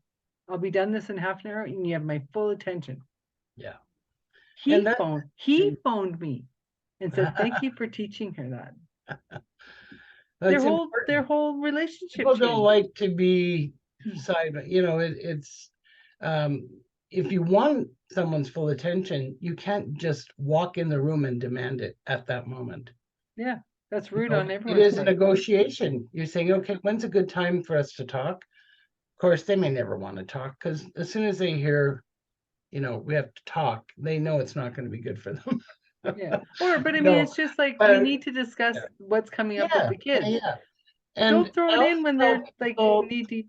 I'll be done this in half an hour and you have my full attention. Yeah. He And that, phoned me and said, thank you for teaching her that. It's their important. whole relationship People don't changed. like to be side, it's um if you want someone's full attention, you can't just walk in the room and demand it at that moment. Yeah, that's You rude know, on it everyone's is a part. negotiation. You're saying, okay, when's a good time for us to talk? Of course, they may never want to talk because as soon as they hear, we have to talk, they know it's not going to be good for them. Yeah. But I mean, No, it's just like we but need to discuss yeah, what's coming up with yeah, the yeah, kids. yeah. And Don't throw I it also in when tell they're like people knee deep.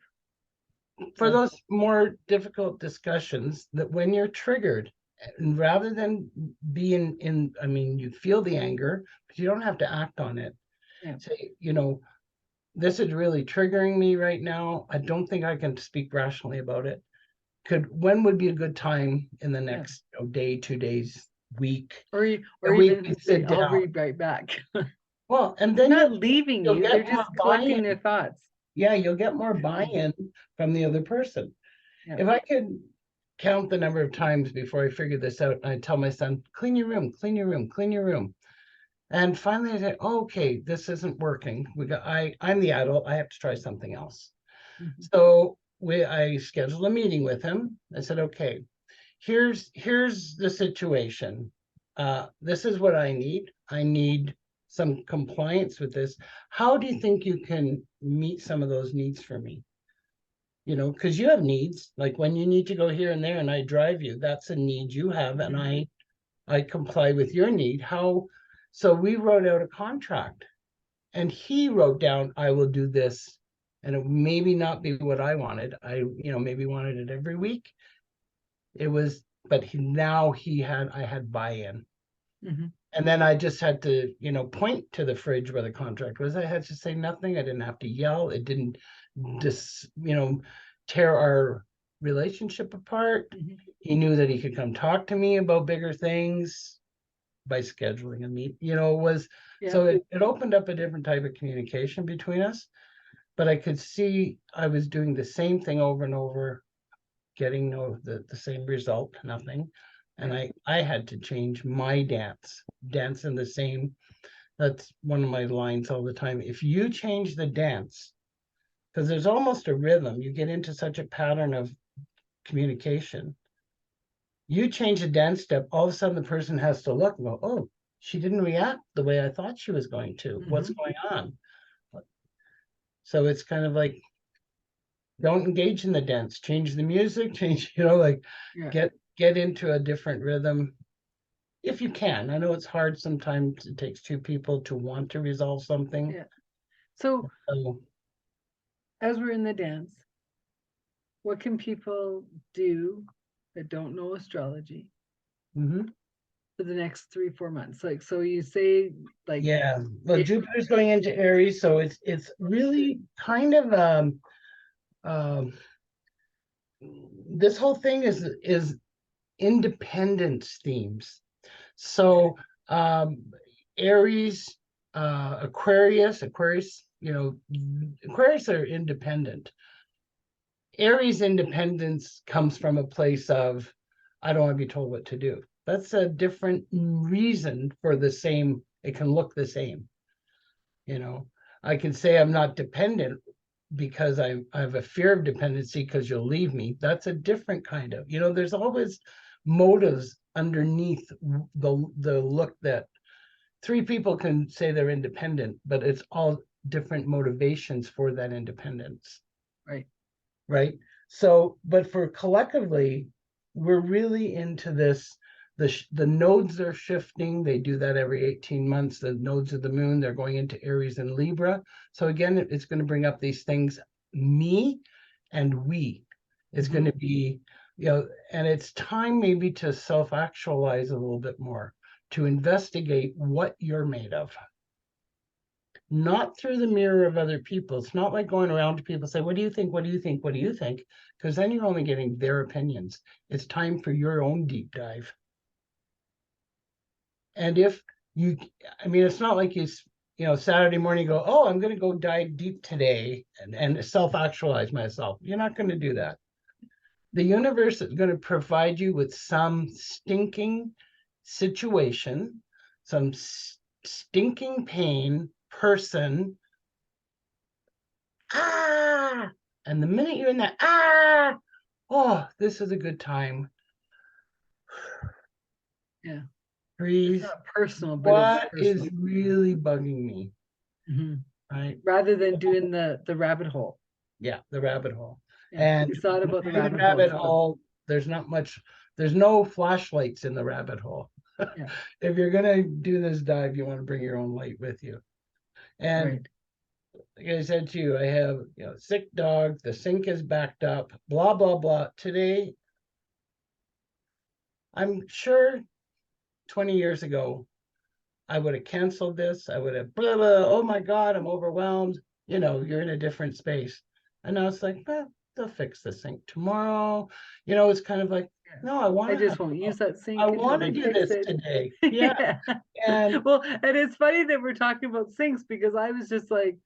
for So, those more difficult discussions that when you're triggered, and rather than being I mean, you feel the anger, but you don't have to act on it. yeah, Say, this is really triggering me right now. I don't think I can speak rationally about it. When would be a good time in the yeah. next day, 2 days, week? Or And we even say, sit I'll down. read right back. Well, and They're then not leaving you'll you, they're get more just buy-in. collecting their thoughts. Yeah, you'll get more buy-in from the other person. Yeah. If I could count the number of times before I figured this out, I tell my son, clean your room, clean your room, clean your room. And finally I said, oh, okay, this isn't working. I'm the adult, I have to try something else. Mhm. So I scheduled a meeting with him. I said, okay, here's the situation. This is what I need. I need some compliance with this. How do you think you can meet some of those needs for me? Because you have needs, like when you need to go here and there and I drive you, that's a need you have, and I comply with your need. So we wrote out a contract, and he wrote down, I will do this, and it maybe not be what I wanted. I maybe wanted it every week. It was, but I had buy-in. Mhm. And then I just had to, point to the fridge where the contract was. I had to say nothing. I didn't have to yell. It didn't tear our relationship apart. Mhm. He knew that he could come talk to me about bigger things by scheduling a meet. Yeah. So it opened up a different type of communication between us. But I could see I was doing the same thing over and over, getting the same result, nothing. And Yeah. I had to change my dance in the same. That's one of my lines all the time. If you change the dance, because there's almost a rhythm, you get into such a pattern of communication. You change the dance step, all of a sudden the person has to look and go, oh, she didn't react the way I thought she was going to. What's Mhm. going on? So it's kind of like, don't engage in the dance, change the music, change, like Yeah. get into a different rhythm if you can. I know it's hard sometimes. It takes two people to want to resolve something. Yeah. So So, as we're in the dance, what can people do that don't know astrology mhm. for the next 3-4 months? Like, so you say, like, Yeah. Well, it, Jupiter's going into Aries, so it's really kind of um this whole thing is independence themes. So Aries, Aquarius, Aquarius are independent. Aries independence comes from a place of, I don't want to be told what to do. That's a different reason for the same, it can look the same. You know, I can say I'm not dependent because I have a fear of dependency because you'll leave me. That's a different kind of, there's always motives underneath the look that three people can say they're independent, but it's all different motivations for that independence. right. Right. So, but for collectively, we're really into this. The nodes are shifting. They do that every 18 months. The nodes of the moon, they're going into Aries and Libra. So again, it's going to bring up these things, me and we. It's going to be, and it's time maybe to self-actualize a little bit more, to investigate what you're made of, not through the mirror of other people. It's not like going around to people say, what do you think? What do you think? What do you think? Because then you're only getting their opinions. It's time for your own deep dive. And if you, I mean, it's not like Saturday morning go, oh, I'm going to go dive deep today and self-actualize myself. You're not going to do that. The universe is going to provide you with some stinking situation, some stinking pain, person, ah, and the minute you're in that oh, this is a good time. Yeah. It's Breathe. not personal, but it's What personal. is really bugging me, Mhm. right? Rather than doing the rabbit hole. Yeah, the rabbit hole. Yeah. And It's not about the in the rabbit hole. rabbit It's about, hole, there's not much, there's no flashlights in the rabbit hole. yeah, If you're gonna do this dive, you want to bring your own light with you. And right. like I said to you, I have, sick dog, the sink is backed up, blah, blah, blah. Today, I'm sure 20 years ago, I would have canceled this. I would have blah, blah, oh my God, I'm overwhelmed. You're in a different space. And now it's like, they'll fix the sink tomorrow. It's kind of like, Yeah. no, I want I to just have, won't use that I sink until want to they do fix this it. today. Yeah. Yeah. And Well, and it's funny that we're talking about sinks because I was just like,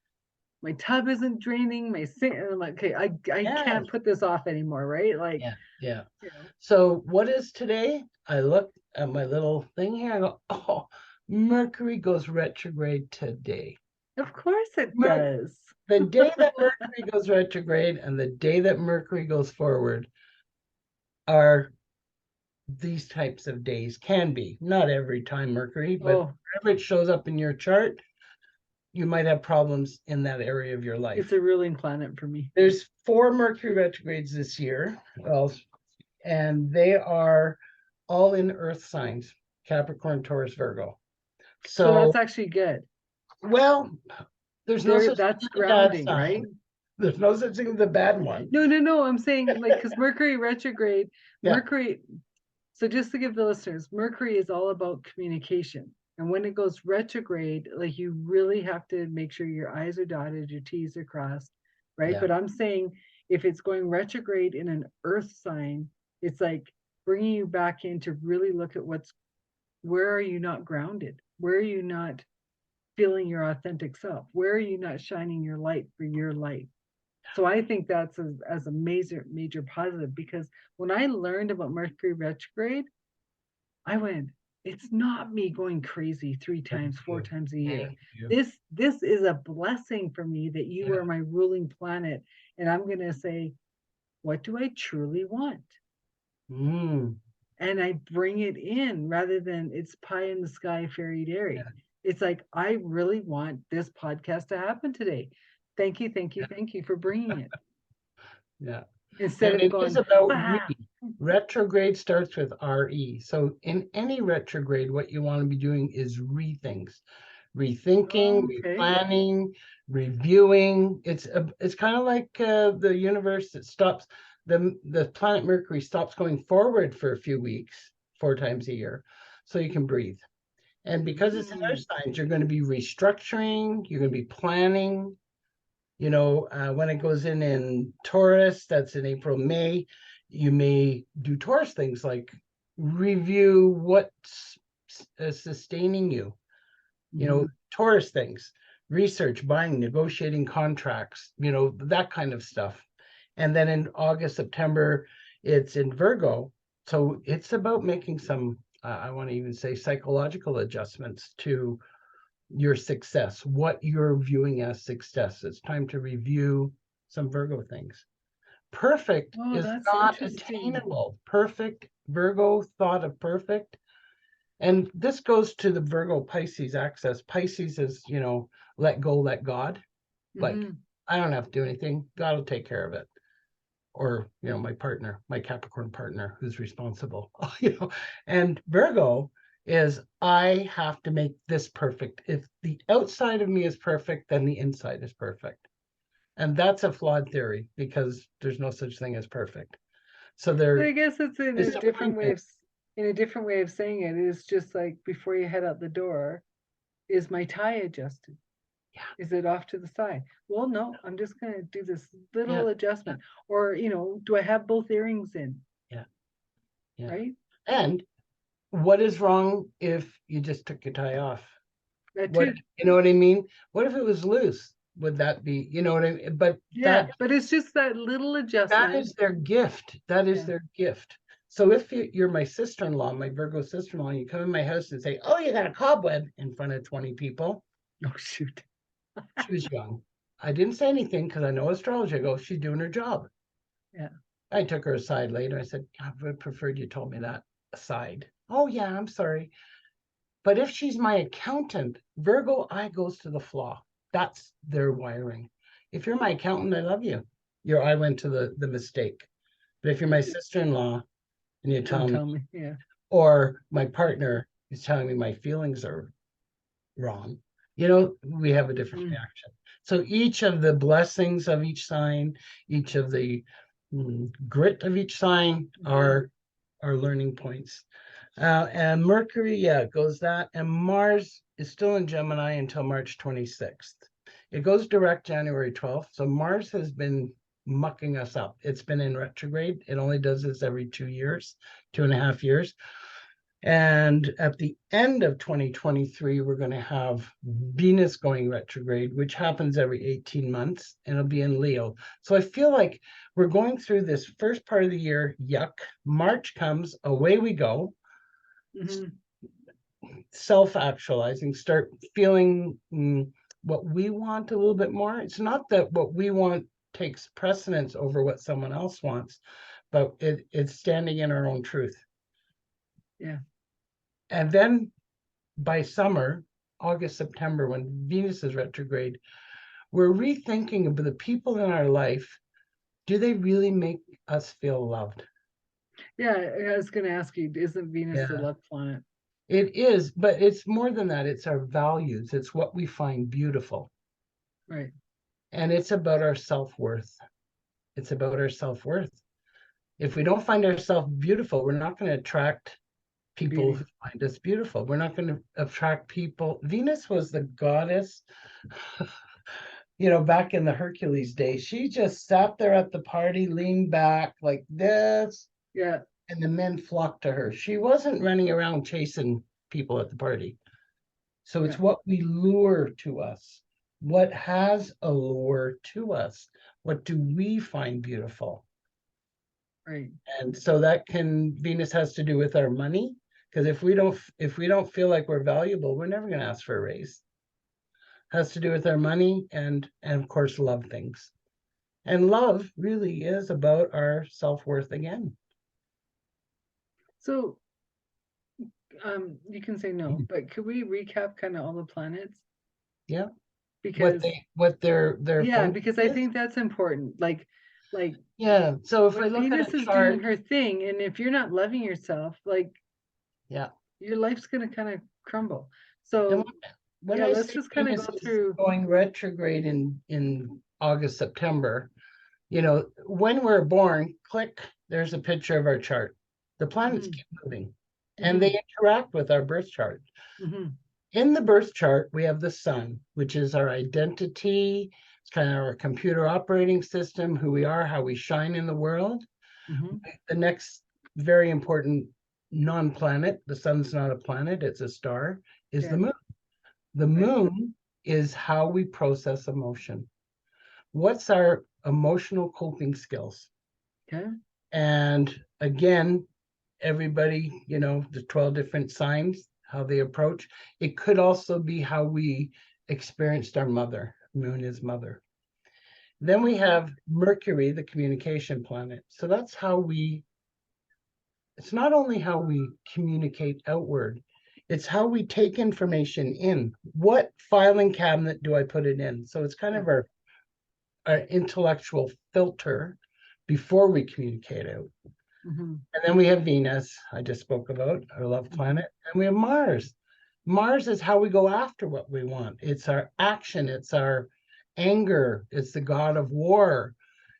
my tub isn't draining, my sink, and I'm like, okay, I yes, can't put this off anymore, right? Like, yeah, yeah. you know, So what is today? I look at my little thing here. I go, oh, Mercury goes retrograde today. of course it Mer- does. the day that Mercury goes retrograde and the day that Mercury goes forward are these types of days. Can be, not every time Mercury, but Oh, whenever it shows up in your chart, you might have problems in that area of your it's life. a ruling planet for me. There's 4 Mercury retrogrades this year. Well, and they are all in Earth signs: Capricorn, Taurus, Virgo. So So, that's actually good. well, there's no There, such thing that's as a bad grounding, right? sign. There's no such thing as a bad one. No, no, no. I'm saying like because Mercury retrograde, Yeah, Mercury. So just to give the listeners, Mercury is all about communication. And when it goes retrograde, like you really have to make sure your I's are dotted, your T's are crossed, right? yeah, But I'm saying if it's going retrograde in an earth sign, it's like bringing you back in to really look at where are you not grounded? Where are you not feeling your authentic self? Where are you not shining your light for your light? So I think that's as a major positive because when I learned about Mercury retrograde, I went, it's not me going crazy three thank times, four you. times a year. Thank you. This is a blessing for me that you Yeah. are my ruling planet. And I'm gonna say, what do I truly want? Mm, And I bring it in rather than it's pie in the sky, fairy dairy. yeah, It's like, I really want this podcast to happen today. Thank you, thank you, yeah, thank you for bringing it. yeah. Instead And of it is going, about ah, retrograde starts with RE. So in any retrograde, what you want to be doing is things, rethinking, okay. replanning, reviewing. It's kind of like the universe that stops the planet Mercury stops going forward for a few weeks, 4 times a year, so you can breathe. And because it's in Mm, earth signs, you're going to be restructuring, you're going to be planning. When it goes in Taurus, that's in April, May, you may do Taurus things like review what's sustaining you, mhm. Taurus things, research, buying, negotiating contracts, that kind of stuff. And then in August, September, it's in Virgo. So it's about making some, I want to even say, psychological adjustments to your success, what you're viewing as success. It's time to review some Virgo things. Perfect Oh, is that's not interesting. attainable. Perfect, Virgo thought of perfect. And this goes to the Virgo Pisces axis. Pisces is, let go, let God. Like, Mhm. I don't have to do anything. God will take care of it. Or, my partner, my Capricorn partner who's responsible, And Virgo is I have to make this perfect. If the outside of me is perfect, then the inside is perfect. And that's a flawed theory because there's no such thing as perfect. So But I there guess it's in a different way disappointment. of in a different way of saying it. It's just like before you head out the door, is my tie adjusted? Yeah, Is it off to the side? Well, no, I'm just gonna do this yeah, little yeah, adjustment. Or, do I have both earrings in? yeah, yeah. Right? And what is wrong if you just took your tie off? That What, too. you know what I mean? What if it was loose? Would that be, you know what I mean? But Yeah, but it's just that little that adjustment. is their gift. That is Yeah. their gift. So if you're my sister-in-law, my Virgo sister-in-law, and you come in my house and say, "Oh, you got a cobweb," in front of 20 people. Oh shoot. She was young. I didn't say anything because I know astrology. I go, she's doing her job. Yeah. I took her aside later. I said, I would preferred you told me that aside. Oh, yeah, I'm sorry. But if she's my accountant, Virgo eye goes to the flaw. That's their wiring. If you're my accountant, I love you. Your eye went to the mistake. But if you're my sister-in-law and you tell Don't me, tell me. Yeah. or my partner is telling me my feelings are wrong, you know, we have a different Mm. reaction. So each of the blessings of each sign, each of the grit of each sign are learning points. And Mercury, yeah, it goes that. And Mars is still in Gemini until March 26th. It goes direct January 12th. So Mars has been mucking us up. It's been in retrograde. It only does this every 2 years, 2.5 years. And at the end of 2023, we're going to have Venus going retrograde, which happens every 18 months, and it'll be in Leo. So I feel like we're going through this first part of the year, yuck. March comes, away we go, Mhm. self-actualizing, start feeling what we want a little bit more. It's not that what we want takes precedence over what someone else wants, but it's standing in our own truth. Yeah. And then by summer, August, September, when Venus is retrograde, we're rethinking about the people in our life. Do they really make us feel loved? Yeah. I was going to ask you, isn't Venus the Yeah, love planet? it is, but it's more than that. It's our values. It's what we find beautiful. Right. And it's about our self-worth. It's about our self-worth. If we don't find ourselves beautiful, we're not going to attract people Beauty. who find us beautiful. We're not going to attract people. Venus was the goddess, you know, back in the Hercules days. She just sat there at the party, leaned back like this, Yeah. and the men flocked to her. She wasn't running around chasing people at the party. So it's Yeah. what we lure to us. What has a lure to us? What do we find beautiful? Right. And so that can Venus has to do with our money. Because if we don't feel like we're valuable, we're never going to ask for a raise. Has to do with our money and of course love things. And love really is about our self-worth again. So, you can say no, but could we recap kind of all the planets? Yeah. Because What their yeah, function because I is. think that's important. Like Yeah. So if I when look at Venus a is doing chart, her thing, and if you're not loving yourself, like yeah. your life's gonna kind of crumble. And So when yeah, I let's say just kind of Venus go is through. going retrograde in August, September, you know, when we're born, click, there's a picture of our chart. The planets Mhm. keep moving and Mhm. they interact with our birth chart. Mhm. In the birth chart, we have the sun, which is our identity. It's kind of our computer operating system, who we are, how we shine in the world. Mhm. The next very important non-planet, the sun's not a planet, it's a star, is the Yeah. moon. The Right. moon is how we process emotion. What's our emotional coping skills? Okay. And again, everybody, you know, the 12 different signs, how they approach. It could also be how we experienced our mother. Moon is mother. Then we have Mercury, the communication planet. So that's how it's not only how we communicate outward, it's how we take information in. What filing cabinet do I put it in? So it's kind Yeah. of our intellectual filter before we communicate out. Mhm. And then we have Venus, I just spoke about, our love Mhm. planet. And we have Mars. Mars is how we go after what we want. It's our action, it's our anger, it's the god of war,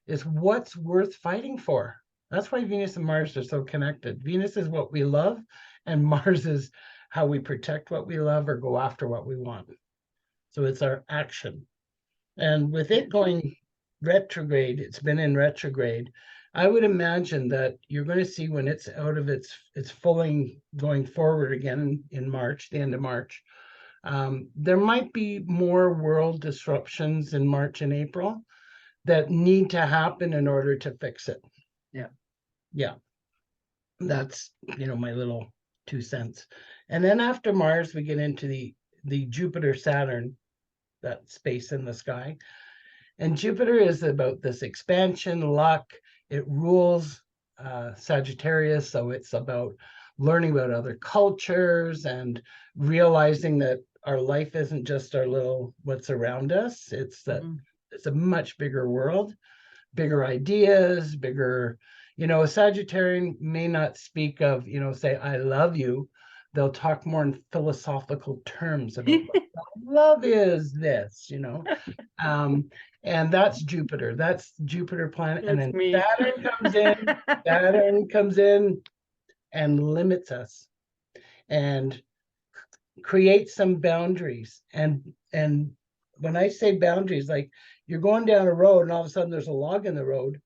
it's what's worth fighting for. That's why Venus and Mars are so connected. Venus is what we love, and Mars is how we protect what we love or go after what we want. So it's our action. And with it going retrograde, it's been in retrograde. I would imagine that you're going to see when it's out of its fulling going forward again in March, the end of March. There might be more world disruptions in March and April that need to happen in order to fix it. Yeah. Yeah, that's my little 2 cents. And then after Mars, we get into the Jupiter Saturn, that space in the sky. And Jupiter is about this expansion, luck. It rules Sagittarius, so it's about learning about other cultures and realizing that our life isn't just our little what's around us. It's that it's a much bigger world, bigger ideas, bigger, a Sagittarian may not speak of, say, I love you. They'll talk more in philosophical terms about what love is this. And that's Jupiter. That's Jupiter planet. And That's then me. Saturn comes in and limits us and creates some boundaries. And when I say boundaries, like you're going down a road and all of a sudden there's a log in the road,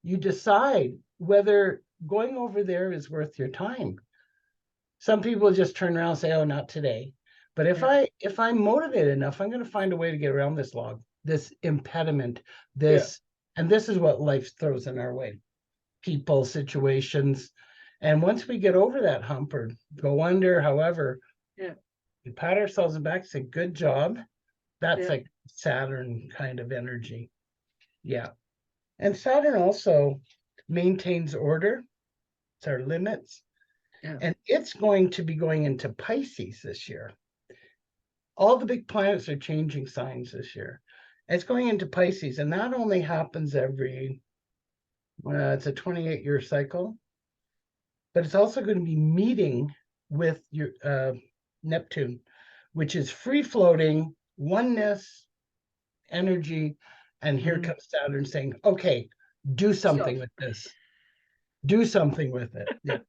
you decide whether going over there is worth your time. Some people just turn around and say, oh, not today. But if I'm motivated enough, I'm going to find a way to get around this log, this impediment, and this is what life throws in our way. People, situations. And once we get over that hump or go under, however, we pat ourselves on the back and say, good job. That's like Saturn kind of energy. Yeah. And Saturn also maintains order. It's our limits. And it's going to be going into Pisces this year. All the big planets are changing signs this year. It's going into Pisces, and that only happens every, it's a 28-year cycle. But it's also going to be meeting with your Neptune, which is free-floating, oneness, energy. And here comes Saturn saying, okay, do something with this. Do something with it. Yeah.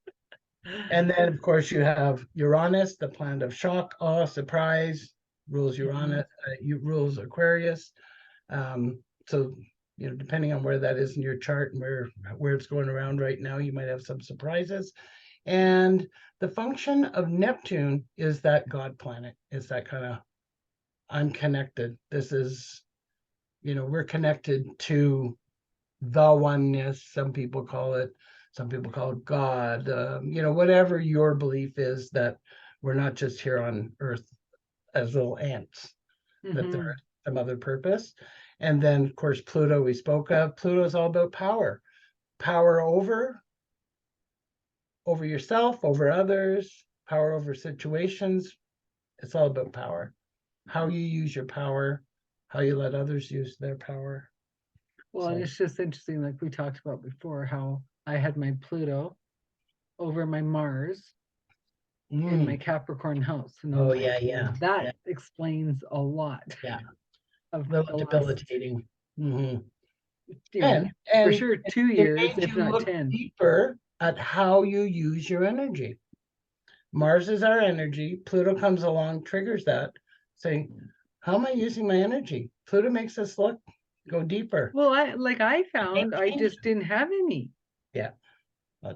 And then, of course, you have Uranus, the planet of shock, awe, surprise, rules Uranus, rules Aquarius. So, depending on where that is in your chart and where it's going around right now, you might have some surprises. And the function of Neptune is that God planet. It's that kind of, I'm connected. This is, we're connected to the oneness, some people call it God, whatever your belief is, that we're not just here on Earth as little ants, that there is some other purpose. And then, of course, Pluto we spoke of. Pluto is all about power over yourself, over others, power over situations. It's all about power. How you use your power, how you let others use their power. Well, and it's just interesting, like we talked about before, how I had my Pluto over my Mars in my Capricorn house. And that explains a lot. Yeah. Of a little debilitating. And for sure 2 years, if not 10. Deeper at how you use your energy. Mars is our energy. Pluto comes along, triggers that, saying, how am I using my energy? Pluto makes us go deeper. Well, I found I just didn't have any. Yeah.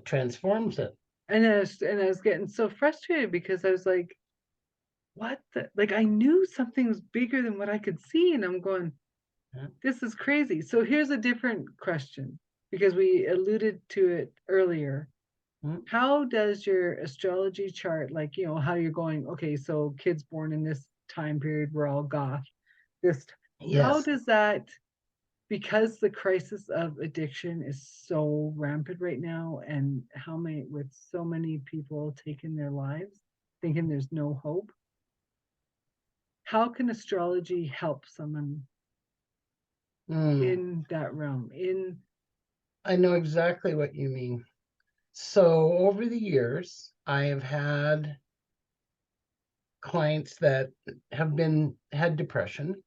Transforms it. And I was getting so frustrated because I was like, what I knew something was bigger than what I could see. And I'm going, this is crazy. So here's a different question, because we alluded to it earlier. How does your astrology chart, how you're going, okay, so kids born in this time period, we're all goth. How does that, because the crisis of addiction is so rampant right now, and with so many people taking their lives, thinking there's no hope, how can astrology help someone in that realm? I know exactly what you mean. So over the years, I have had clients that have had depression,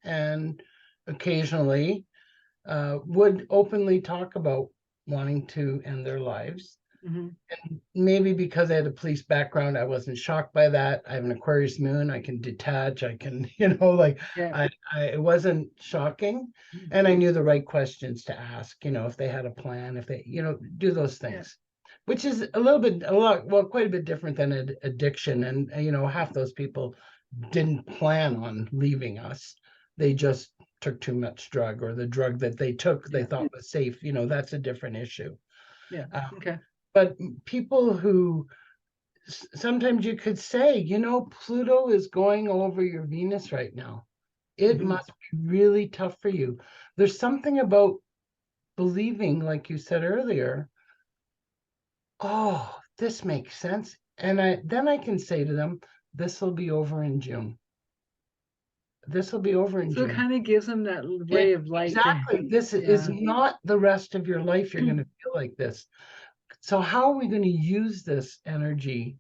and occasionally would openly talk about wanting to end their lives. And maybe because I had a police background, I wasn't shocked by that. I have an Aquarius moon. I can detach. I can, it wasn't shocking. And I knew the right questions to ask, if they had a plan, if they, do those things, which is quite a bit different than addiction. And, half those people didn't plan on leaving us. They just took too much drug, or the drug that they took, they thought was safe. That's a different issue. Yeah. Okay. But people who sometimes you could say, Pluto is going over your Venus right now. It Mhm. must be really tough for you. There's something about believing, like you said earlier, oh, this makes sense. And I can say to them, this will be over in June. This will be over in So it June. kind of gives them that ray of light to, Exactly. This is yeah. not the rest of your life. You're going to feel like this. So how are we going to use this energy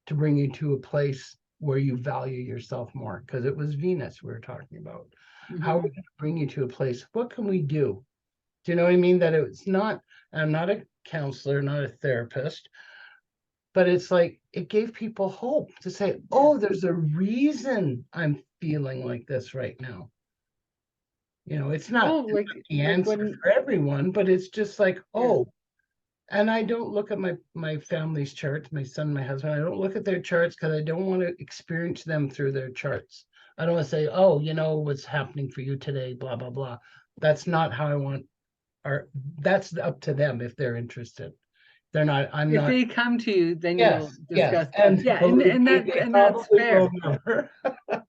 to bring you to a place where you value yourself more? Because it was Venus we were talking about. How are we Mhm. going to bring you to a place? What can we do? Do you know what I mean? That it's not, I'm not a counselor, not a therapist, but it's like it gave people hope to say, Yeah. oh, there's a reason I'm feeling like this right now. It's Oh, not the like answer when, for everyone, but it's just like, yeah. oh, and I don't look at my family's charts, my son, my husband, I don't look at their charts because I don't want to experience them through their charts. I don't want to say, oh, what's happening for you today, blah, blah, blah. That's not how I want, or that's up to them if they're interested. They're not, I'm If not, they come to you, then yes, you'll yes. discuss. And Yeah, believe me, they and that's probably will fair. never.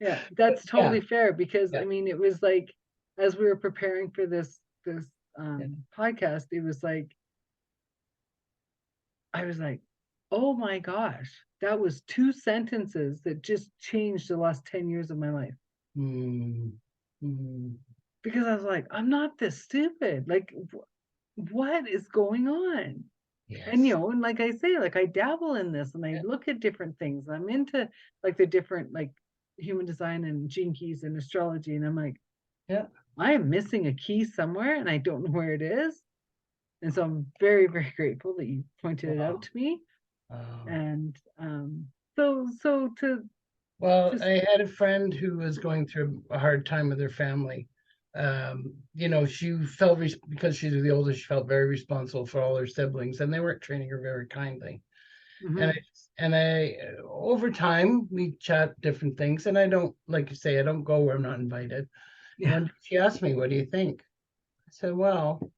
Yeah, that's Yeah, totally fair because yeah, I mean it was like as we were preparing for this yeah. podcast, it was like I was like, oh my gosh, that was two sentences that just changed the last 10 years of my life. Mm, mm, Because I was like, I'm not this stupid. Like what is going on? And yes. and like I say, like I dabble in this and I Yeah, look at different things. I'm into like the different like human design and gene keys and astrology. And I'm like, yeah. I am missing a key somewhere and I don't know where it is. And so I'm very, very grateful that you pointed it out Wow. to me. Wow. And so Well, to I had a friend who was going through a hard time with her family. She felt because she was the oldest, she felt very responsible for all her siblings, and they weren't treating her very kindly. And mhm, I over time we chat different things, and I don't, like you say, I don't go where I'm not invited. And yeah. when she asked me, "What do you think?" I said, "Well,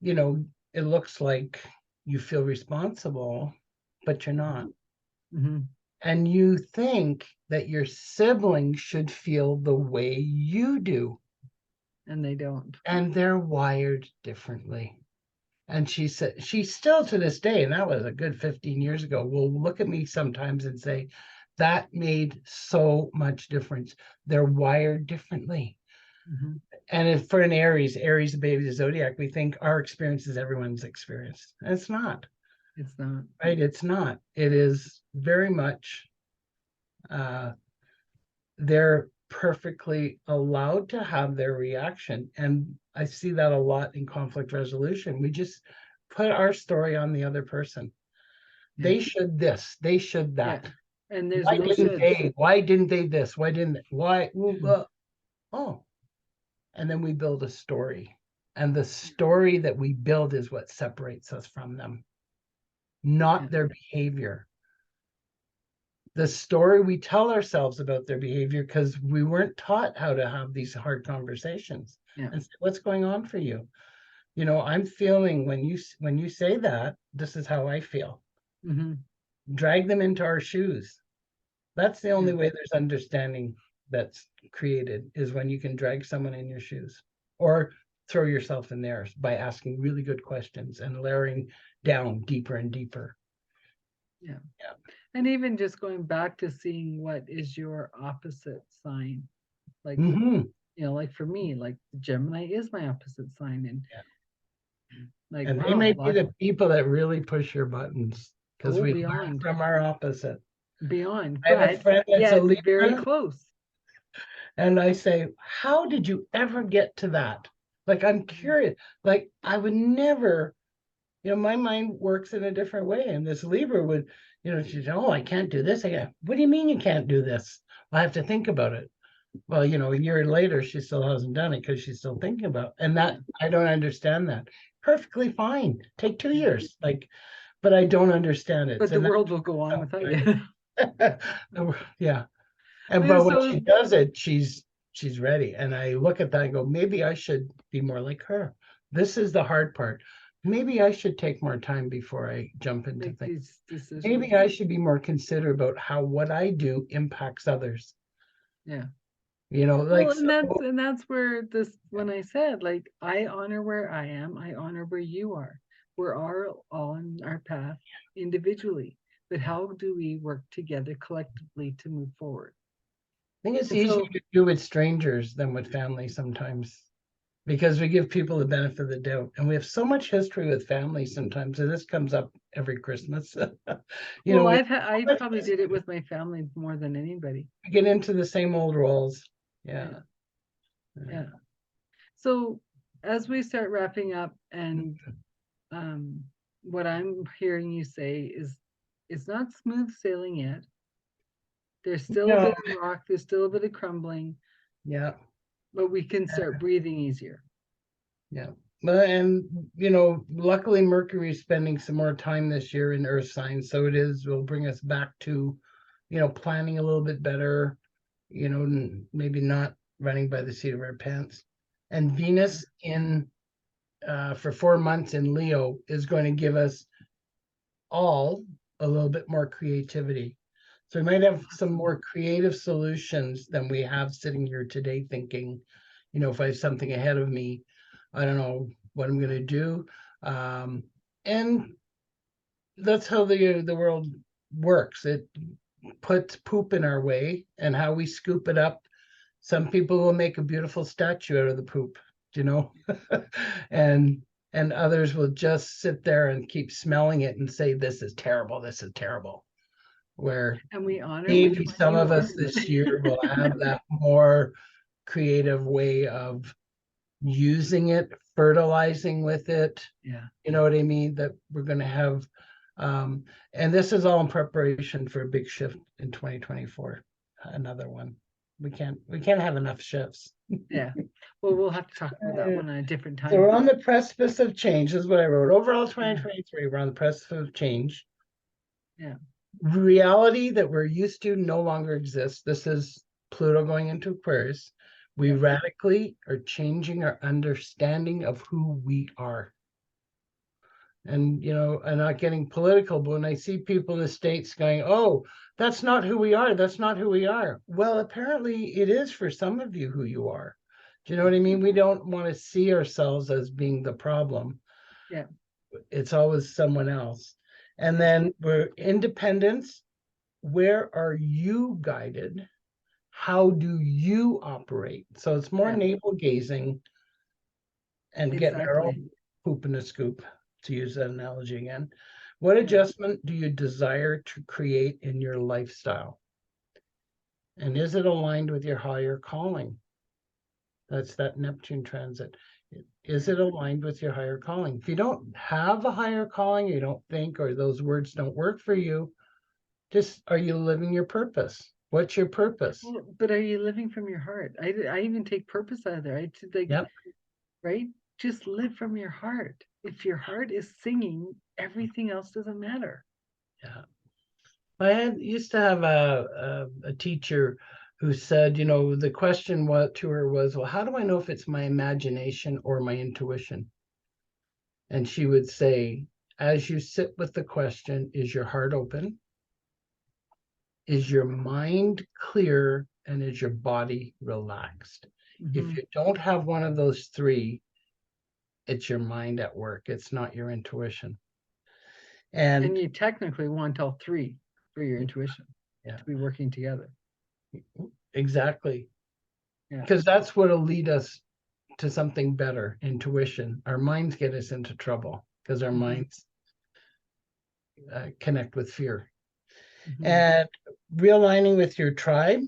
you know, it looks like you feel responsible, but you're not. Mhm, And you think that your siblings should feel the way you do, and they don't. and they're wired differently." And she said, she still to this day, and that was a good 15 years ago, will look at me sometimes and say, that made so much difference. They're wired differently. Mhm, And if for an Aries, the baby, the zodiac, we think our experience is everyone's experience. And it's not, it's not. right? It's not. It is very much uh, they're perfectly allowed to have their reaction. And I see that a lot in conflict resolution. We just put our story on the other person. Yeah. They should this, they should Yeah. that. And there's Why no didn't shoulds. they? Why didn't they this? Why didn't why? Mhm, Oh, and then we build a story. And the story that we build is what separates us from them, yeah. not their behavior. The story we tell ourselves about their behavior because we weren't taught how to have these hard conversations Yeah. and say, what's going on for you? I'm feeling when you say that, this is how I feel. Mhm, Drag them into our shoes. That's the yeah. only way there's understanding that's created is when you can drag someone in your shoes or throw yourself in theirs by asking really good questions and layering down deeper and deeper. Yeah. Yeah. And even just going back to seeing what is your opposite sign. Like, Mm-hmm. like for me, like Gemini is my opposite sign. And Yeah. like, And they wow, may be the people that really push your buttons because oh, we learn beyond, from our opposite. beyond, I have a but friend that's a yet very Libra, close. and I say, how did you ever get to that? Like, I'm Mhm. curious. Like, I would never, my mind works in a different way. And this Libra would, she said, oh, I can't do this. What do you mean you can't do this? I have to think about it. Well, a year later, she still hasn't done it because she's still thinking about it. And Yeah. that, I don't understand that. Perfectly fine. Take 2 years. Yeah. Like, but I don't understand it. But the And world will go on without you. that's, yeah. And Yeah, but when so she does it, she's ready. And I look at that and go, maybe I should be more like her. This is the hard part. Maybe I should take more time before I jump into make things. these decisions. Maybe I should be more considerate about how what I do impacts others. Yeah. Well, like, and that's where this, when I said, like, I honor where I am, I honor where you are. We're all on our path individually, but how do we work together collectively to move forward? I think it's And easier so, to do with strangers than with family sometimes, because we give people the benefit of the doubt, and we have so much history with family sometimes, and this comes up every Christmas. well, We I probably did it with my family more than anybody. get into the same old roles. Yeah. Yeah, yeah. So as we start wrapping up, Yeah. and what I'm hearing you say is, it's not smooth sailing yet. There's still a No, bit of rock, there's still a bit of crumbling, yeah, but we can start breathing easier. yeah. But and luckily Mercury is spending some more time this year in Earth signs, so will bring us back to, planning a little bit better, maybe not running by the seat of our pants. And Venus in for 4 months in Leo is going to give us all a little bit more creativity. So we might have some more creative solutions than we have sitting here today thinking, if I have something ahead of me, I don't know what I'm going to do. And that's how the world works. It puts poop in our way, and how we scoop it up. Some people will make a beautiful statue out of the poop, you know, and others will just sit there and keep smelling it and say, "This is terrible. This is terrible." Where And we honor which maybe one some you of are. us this year will have that more creative way of using it, fertilizing with it. Yeah. You know what I mean? That we're going to have, and this is all in preparation for a big shift in 2024. Another one. We can't have enough shifts. Yeah. Well, we'll have to talk about that one at a different So we're time. on the precipice of change, is what I wrote. Overall, Yeah. 2023, we're on the precipice of change. Yeah. Reality that we're used to no longer exists. This is Pluto going into Aquarius. We Yeah. radically are changing our understanding of who we are. And, I'm not getting political, but when I see people in the States going, oh, that's not who we are, that's not who we are. Well, apparently it is for some of you who you are. Do you know what I mean? We don't want to see ourselves as being the problem. Yeah. It's always someone else. And Yeah. then we're independence. Where are you guided? How do you operate? So it's more Yeah. navel gazing and getting our Exactly. own poop in a scoop, to use that analogy again. What Yeah. adjustment do you desire to create in your lifestyle? And is it aligned with your higher calling? That's that Neptune transit. Is Yeah. it aligned with your higher calling? If you don't have a higher calling, you don't think, or those words don't work for you, just are you living your purpose? What's your purpose? Well, but are you living from your heart? I even take purpose out of there. I like, Yep. right? Just live from your heart. If your heart is singing, everything else doesn't matter. Yeah. Used to have a teacher who said, the question to her was, well, how do I know if it's my imagination or my intuition? And she would say, as you sit with the question, is your heart open? Is your mind clear? And is your body relaxed? If you don't have one of those three, it's your mind at work. It's not your intuition. And And you technically want all three for your intuition yeah, to be working together. exactly. Yeah. Because that's what'll lead us to something better, intuition. Our minds get us into trouble because our minds connect with fear. And realigning with your tribe,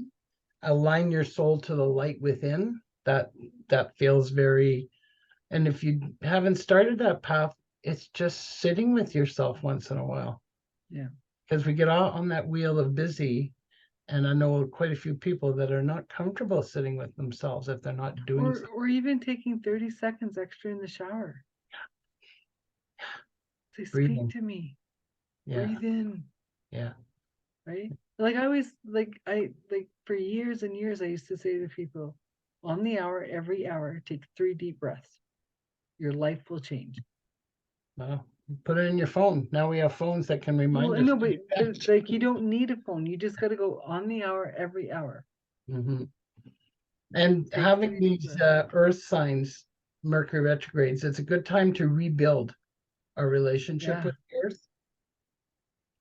align your soul to the light within. That feels very, and if you haven't started that path, it's just sitting with yourself once in a while. Yeah. Because we get out on that wheel of busy, and I know quite a few people that are not comfortable sitting with themselves if they're not doing something. Or even taking 30 seconds extra in the shower. Say, Breathing. speak to me. Yeah. Breathe in. Yeah. Right? Like I always I for years and years I used to say to people, on the hour, every hour, take 3 deep breaths. Your life will change. Well, put it in your phone. Now we have phones that can Well, remind I us. know, but like you don't need a phone. You just got to go on the hour, every hour. Mm-hmm. And Take having 3 deep these breaths. earth signs, Mercury retrogrades, it's a good time to rebuild our relationship Yeah. with the earth,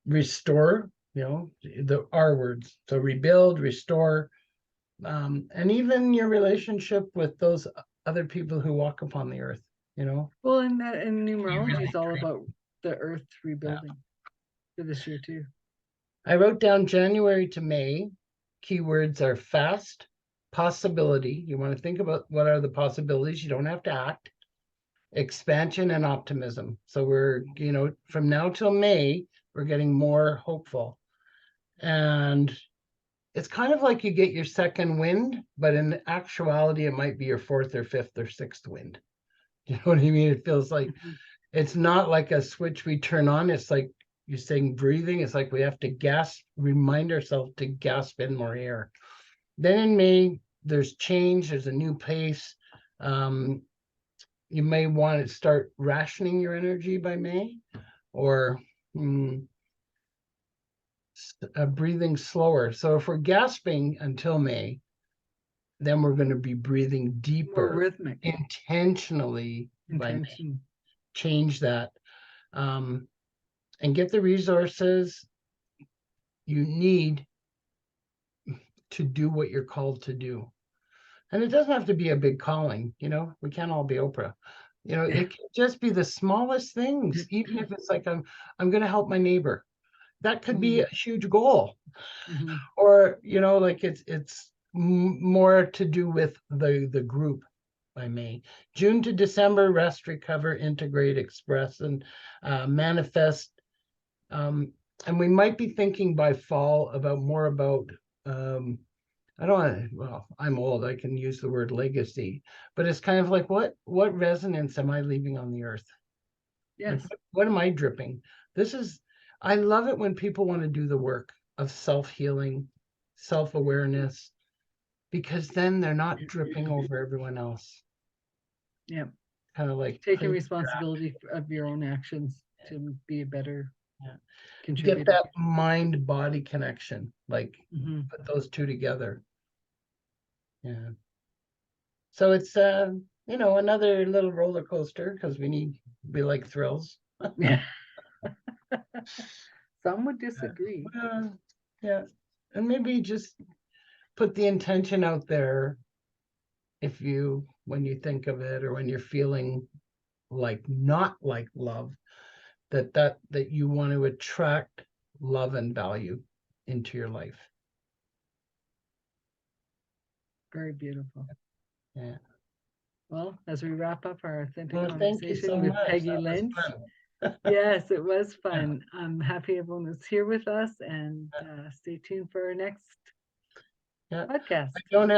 restore, the R words. So rebuild, restore, and even your relationship with those other people who walk upon the earth, Well, and You numerology really is all dream. about the earth Yeah. rebuilding for this year too. I wrote down January to May. Keywords are fast, possibility. You want to think about what are the possibilities. You don't have to act. Expansion and optimism. So we're, from now till May, we're getting more hopeful. And it's kind of like you get your second wind, but in actuality, it might be your fourth or fifth or sixth wind. You know what I mean? It feels like Mhm. it's not like a switch we turn on. It's like you're saying breathing. It's like we have to gasp, remind ourselves to gasp in more air. Then in May, there's change, there's a new pace. Um, you may want to start rationing your energy by May or breathing slower. So if we're gasping until May, then we're going to be breathing More deeper rhythmic intentionally by May. intention. Change that and get the resources you need to do what you're called to do. And it doesn't have to be a big calling, we can't all be Oprah. It can just be the smallest things, even if it's like I'm going to help my neighbor. That could be a huge goal. Mm-hmm. Or, like it's more to do with the group by May. June to December, rest, recover, integrate, express, and manifest. And we might be thinking by fall about more about I don't want to, well, I'm old, I can use the word legacy, but it's kind of like what resonance am I leaving on the earth? Like Yes. what am I dripping? I love it when people want to do the work of self-healing, self-awareness, because then they're not dripping over everyone else. Yeah. Kind of like Taking clean, responsibility of your own actions to be a better yeah. Get contributor. that mind-body connection, like Mm-hmm. put those two together. Yeah. So it's another little roller coaster because we like thrills. Yeah. Some would disagree. Yeah. And maybe just put the intention out there when you think of it or when you're feeling like not like love, that you want to attract love and value into your life. Very beautiful. Yeah. Well, as we wrap up our authentic Well, thank you conversation so with much. Peggy That was Lynch, fun. yes, it was Yeah. fun. I'm happy everyone was here with us, and stay tuned for our next Yeah. podcast. I don't